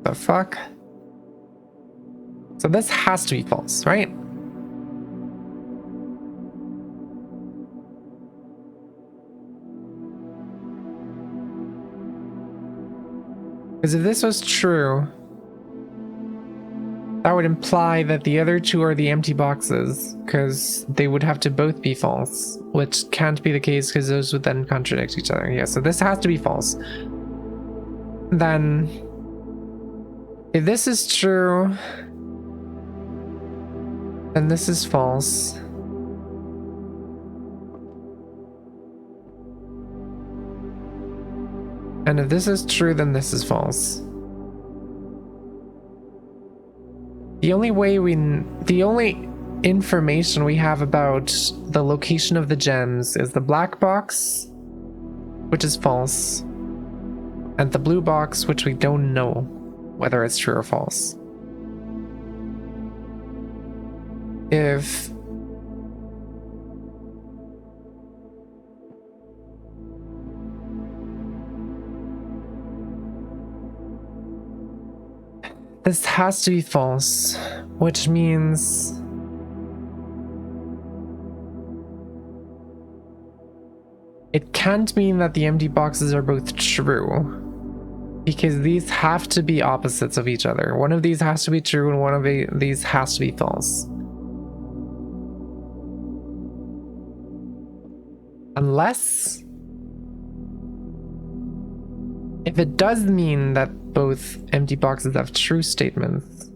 The fuck? So this has to be false, right? Because if this was true, that would imply that the other two are the empty boxes, because they would have to both be false, which can't be the case because those would then contradict each other. Yeah, so this has to be false. Then, if this is true, then this is false. And if this is true, then this is false. The only information we have about the location of the gems is the black box, which is false, and the blue box, which we don't know whether it's true or false. If This has to be false, which means it can't mean that the empty boxes are both true, because these have to be opposites of each other. One of these has to be true and one of these has to be false. Unless, if it does mean that both empty boxes have true statements,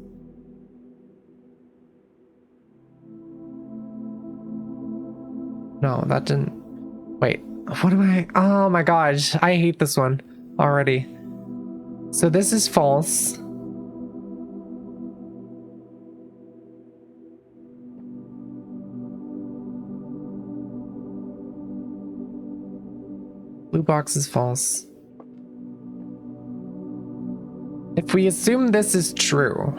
no, that didn't, wait, what am I, oh my gosh, I hate this one already. So this is false. Blue box is false. If we assume this is true,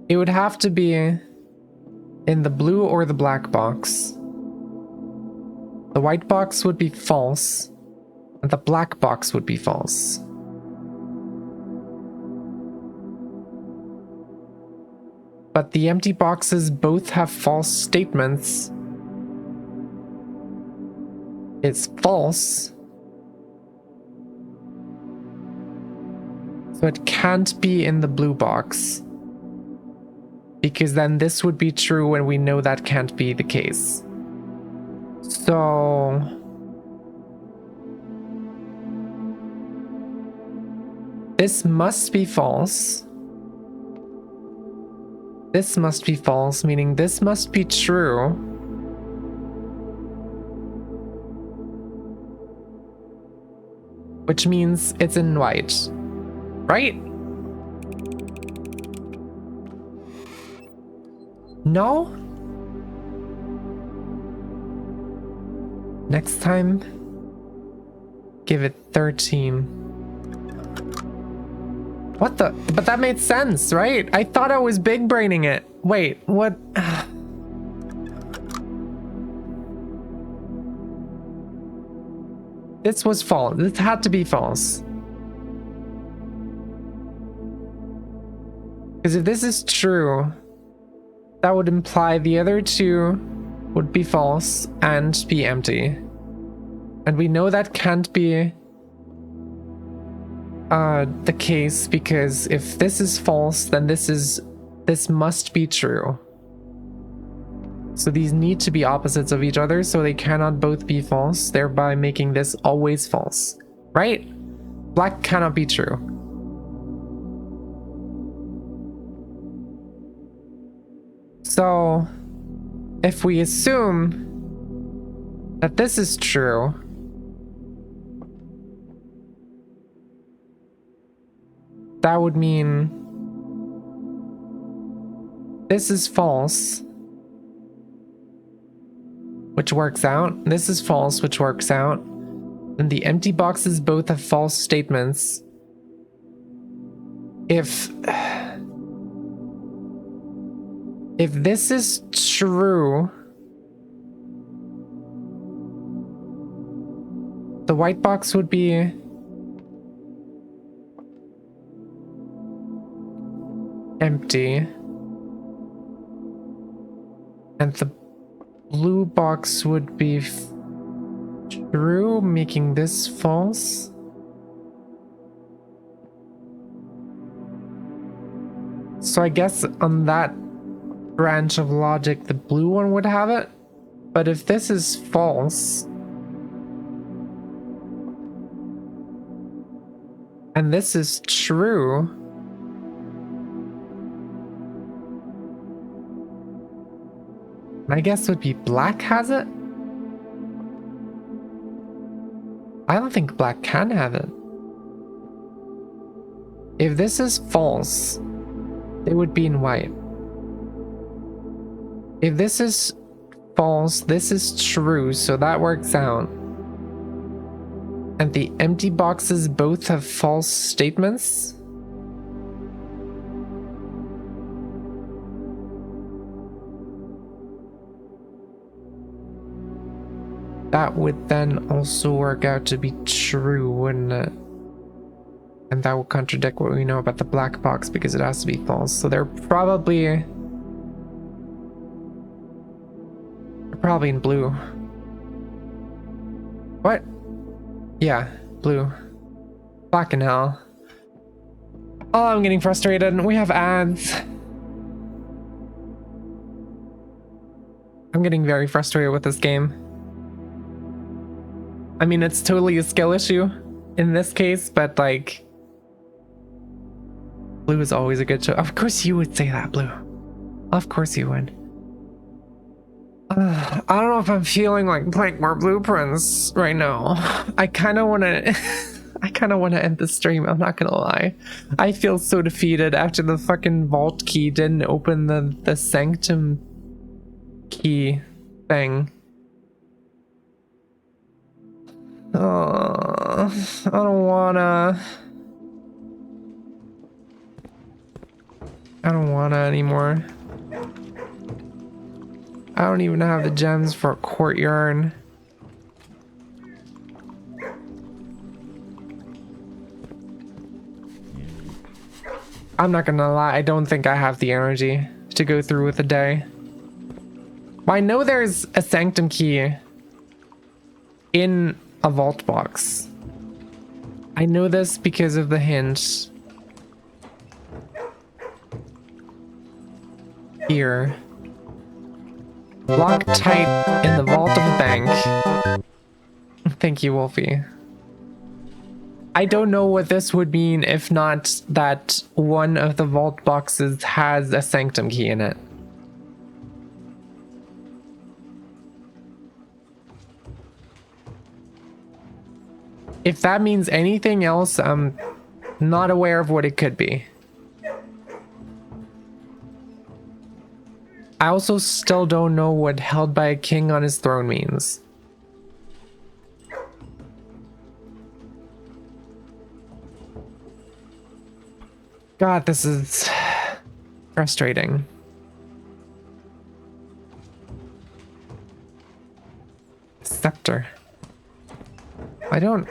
it would have to be in the blue or the black box. The white box would be false, and the black box would be false. But the empty boxes both have false statements. It's false. So it can't be in the blue box. Because then this would be true and we know that can't be the case. So this must be false. This must be false, meaning this must be true. Which means it's in white, right? No? Next time, give it 13. What the? But that made sense, right? I thought I was big braining it. Wait, what? This was false. This had to be false. Because if this is true, that would imply the other two would be false and be empty. And we know that can't be the case, because if this is false, then this must be true. So these need to be opposites of each other, so they cannot both be false, thereby making this always false, right? Black cannot be true. So if we assume that this is true, that would mean this is false, which works out. This is false, which works out. And the empty boxes both have false statements. If this is true, the white box would be empty, and the blue box would be true, making this false. So I guess on that branch of logic, the blue one would have it. But if this is false, and this is true, my guess would be black has it? I don't think black can have it. If this is false, it would be in white. If this is false, this is true, so that works out. And the empty boxes both have false statements. That would then also work out to be true, wouldn't it? And that will contradict what we know about the black box because it has to be false. So they're probably in blue. What? Yeah, blue. Fucking hell. Oh, I'm getting frustrated. We have ads. I'm getting very frustrated with this game. I mean, it's totally a skill issue in this case, but like, blue is always a good show. Of course you would say that, blue. Of course you would. I don't know if I'm feeling like playing more blueprints right now. I kind of want to end the stream, I'm not gonna lie. I feel so defeated after the fucking vault key didn't open the sanctum key thing. Oh, I don't wanna anymore. I don't even have the gems for a courtyard. I'm not gonna lie, I don't think I have the energy to go through with the day. Well, I know there's a sanctum key in a vault box. I know this because of the hint. Here. Locked tight in the vault of a bank. Thank you, Wolfie. I don't know what this would mean if not that one of the vault boxes has a sanctum key in it. If that means anything else, I'm not aware of what it could be. I also still don't know what held by a king on his throne means. God, this is frustrating. Scepter. I don't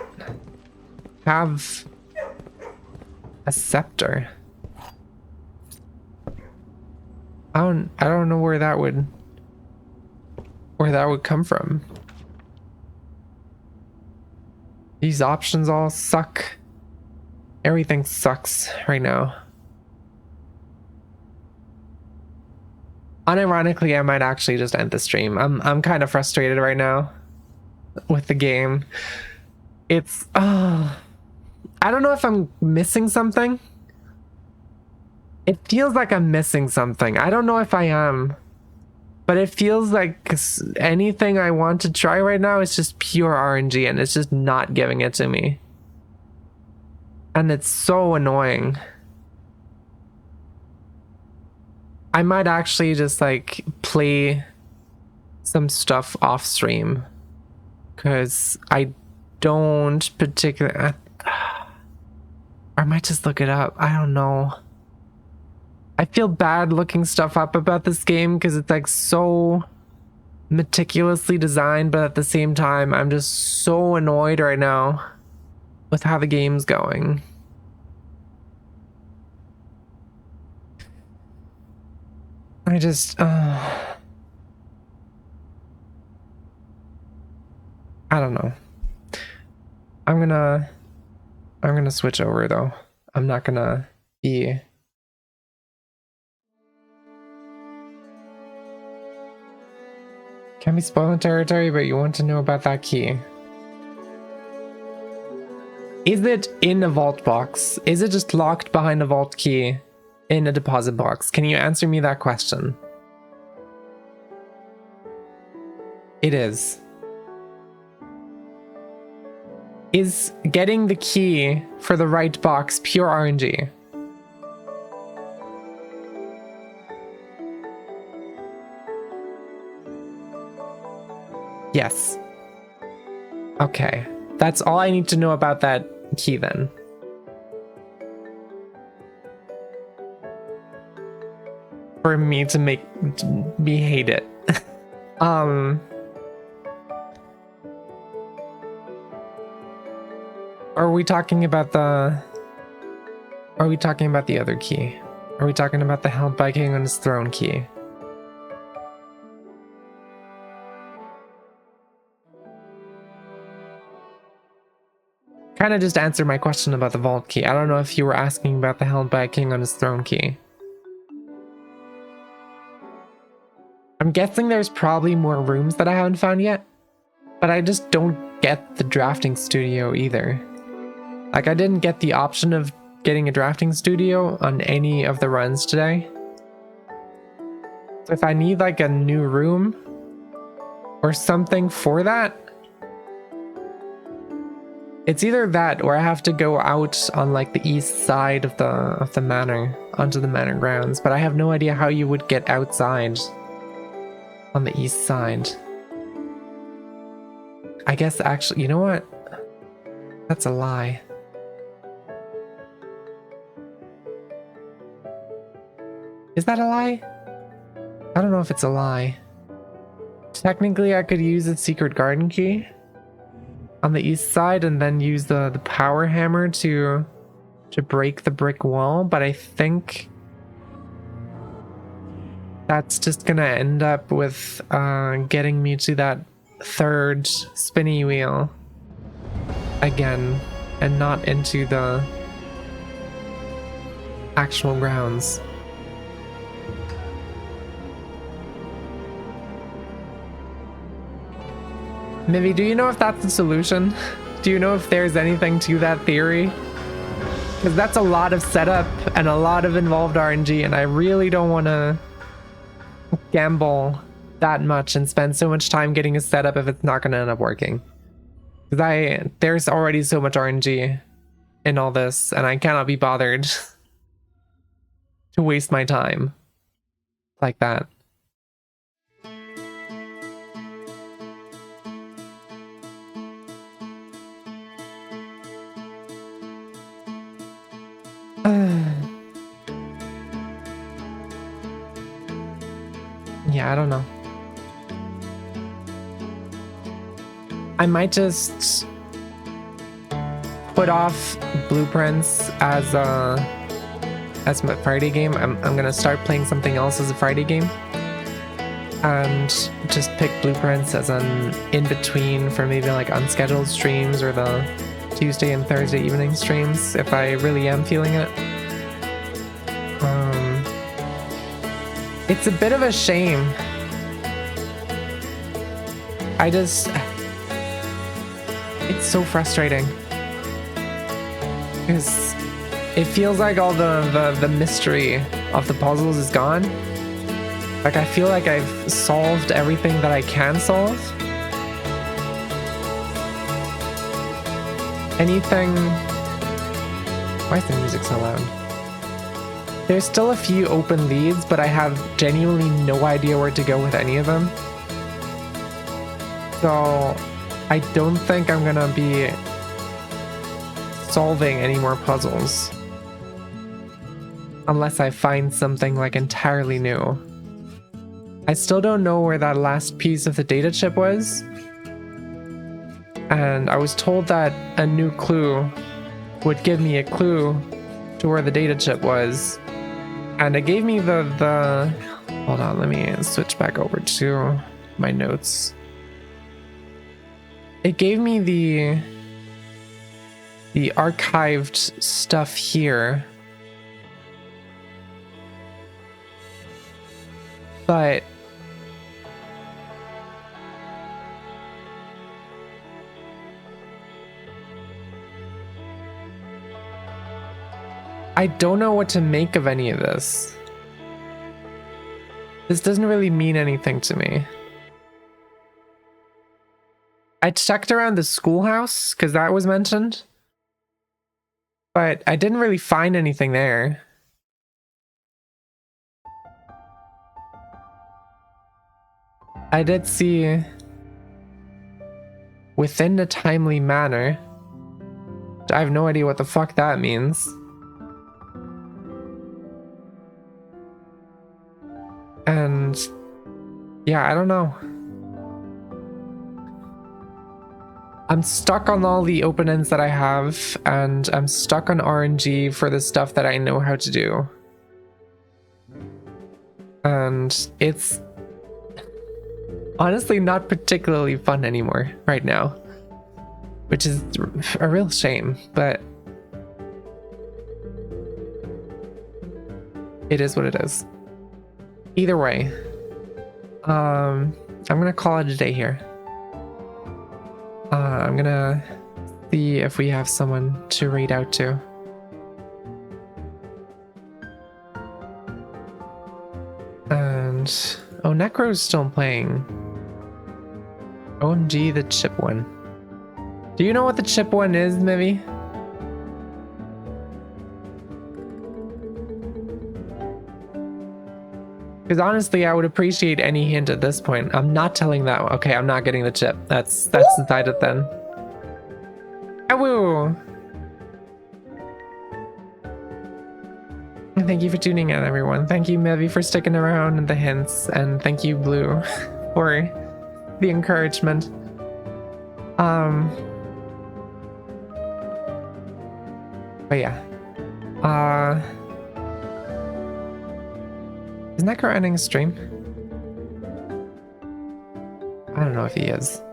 have a scepter. I don't know where that would come from. These options all suck. Everything sucks right now. Unironically, I might actually just end the stream. I'm kind of frustrated right now with the game. It's I don't know if I'm missing something. It feels like I'm missing something. I don't know if I am, but it feels like anything I want to try right now is just pure RNG and it's just not giving it to me. And it's so annoying. I might actually just like play some stuff off stream because I don't particularly, or I might just look it up. I don't know. I feel bad looking stuff up about this game because it's like so meticulously designed, but at the same time, I'm just so annoyed right now with how the game's going. I just, I don't know. I'm gonna switch over though. I'm not gonna be. Can be spoiling territory, but you want to know about that key. Is it in a vault box? Is it just locked behind a vault key in a deposit box? Can you answer me that question? It is. Is getting the key for the right box pure RNG? Yes. Okay. That's all I need to know about that key then. For me to make me hate it. Are we talking about the Or are we talking about the other key? Are we talking about the held by king on his throne key? Kind of just answer my question about the vault key. I don't know if you were asking about the held by a king on his throne key. I'm guessing there's probably more rooms that I haven't found yet, but I just don't get the drafting studio either. Like, I didn't get the option of getting a drafting studio on any of the runs today. So if I need like a new room or something for that, it's either that or I have to go out on like the east side of the manor onto the manor grounds, but I have no idea how you would get outside on the east side. I guess actually, you know what? That's a lie. Is that a lie? I don't know if it's a lie. Technically, I could use a secret garden key on the east side and then use the power hammer to break the brick wall, but I think that's just gonna end up with getting me to that third spinny wheel again and not into the actual grounds. Mivy, do you know if that's the solution? Do you know if there's anything to that theory? Because that's a lot of setup and a lot of involved RNG, and I really don't want to gamble that much and spend so much time getting a setup if it's not going to end up working. Because there's already so much RNG in all this, and I cannot be bothered to waste my time like that. Yeah, I don't know. I might just put off Blueprints as my Friday game. I'm gonna start playing something else as a Friday game, and just pick Blueprints as an in-between for maybe like unscheduled streams or the Tuesday and Thursday evening streams if I really am feeling it. It's a bit of a shame. It's so frustrating. Because it feels like all the mystery of the puzzles is gone. Like, I feel like I've solved everything that I can solve. Anything... Why is the music so loud? There's still a few open leads, but I have genuinely no idea where to go with any of them. So I don't think I'm gonna be solving any more puzzles unless I find something like entirely new. I still don't know where that last piece of the data chip was, and I was told that a new clue would give me a clue to where the data chip was. And it gave me the hold on, let me switch back over to my notes. It gave me the archived stuff here. But I don't know what to make of any of this. This doesn't really mean anything to me. I checked around the schoolhouse because that was mentioned, but I didn't really find anything there. I did see within a timely manner. I have no idea what the fuck that means. And yeah, I don't know. I'm stuck on all the open ends that I have, and I'm stuck on RNG for the stuff that I know how to do. And it's honestly not particularly fun anymore right now, which is a real shame, but it is what it is. Either way, I'm gonna call it a day here. I'm gonna see if we have someone to raid out to. And oh, Necro's still playing. OMG, the chip one. Do you know what the chip one is, Mivy? Because honestly, I would appreciate any hint at this point. I'm not telling that. Okay, I'm not getting the chip. That's decided then. Awoo! Thank you for tuning in, everyone. Thank you, Mevy, for sticking around and the hints, and thank you, Blue, for the encouragement. But yeah. Is Necro ending a stream? I don't know if he is.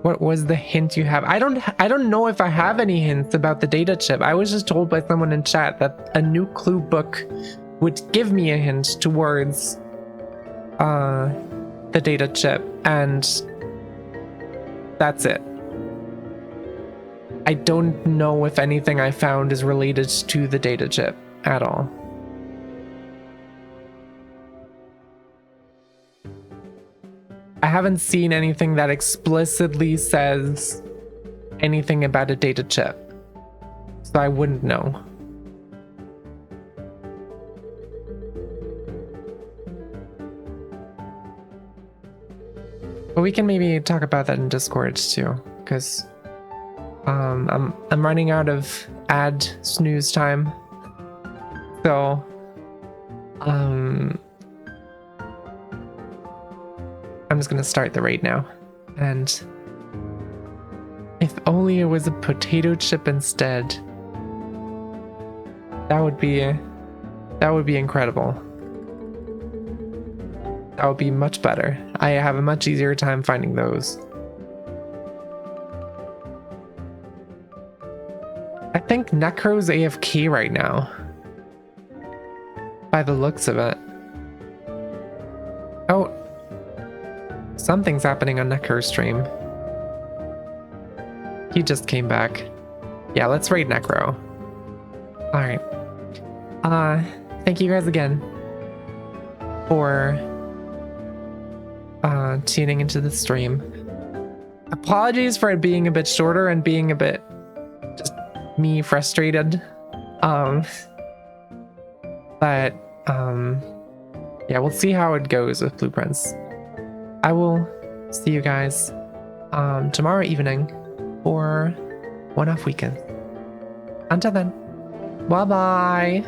What was the hint you have? I don't know if I have any hints about the data chip. I was just told by someone in chat that a new clue book would give me a hint towards the data chip, and that's it. I don't know if anything I found is related to the data chip at all. I haven't seen anything that explicitly says anything about a data chip, so I wouldn't know. But we can maybe talk about that in Discord too, because I'm running out of ad snooze time, so I'm just gonna start the raid now. And if only it was a potato chip instead, that would be incredible. That would be much better. I have a much easier time finding those. I think Necro's AFK right now, by the looks of it. Oh, something's happening on Necro's stream. He just came back. Yeah, let's raid Necro. Alright. Thank you guys again for tuning into the stream. Apologies for it being a bit shorter and being a bit just me frustrated. But yeah, we'll see how it goes with Blueprints. I will see you guys tomorrow evening for One Off Weekend. Until then, bye bye.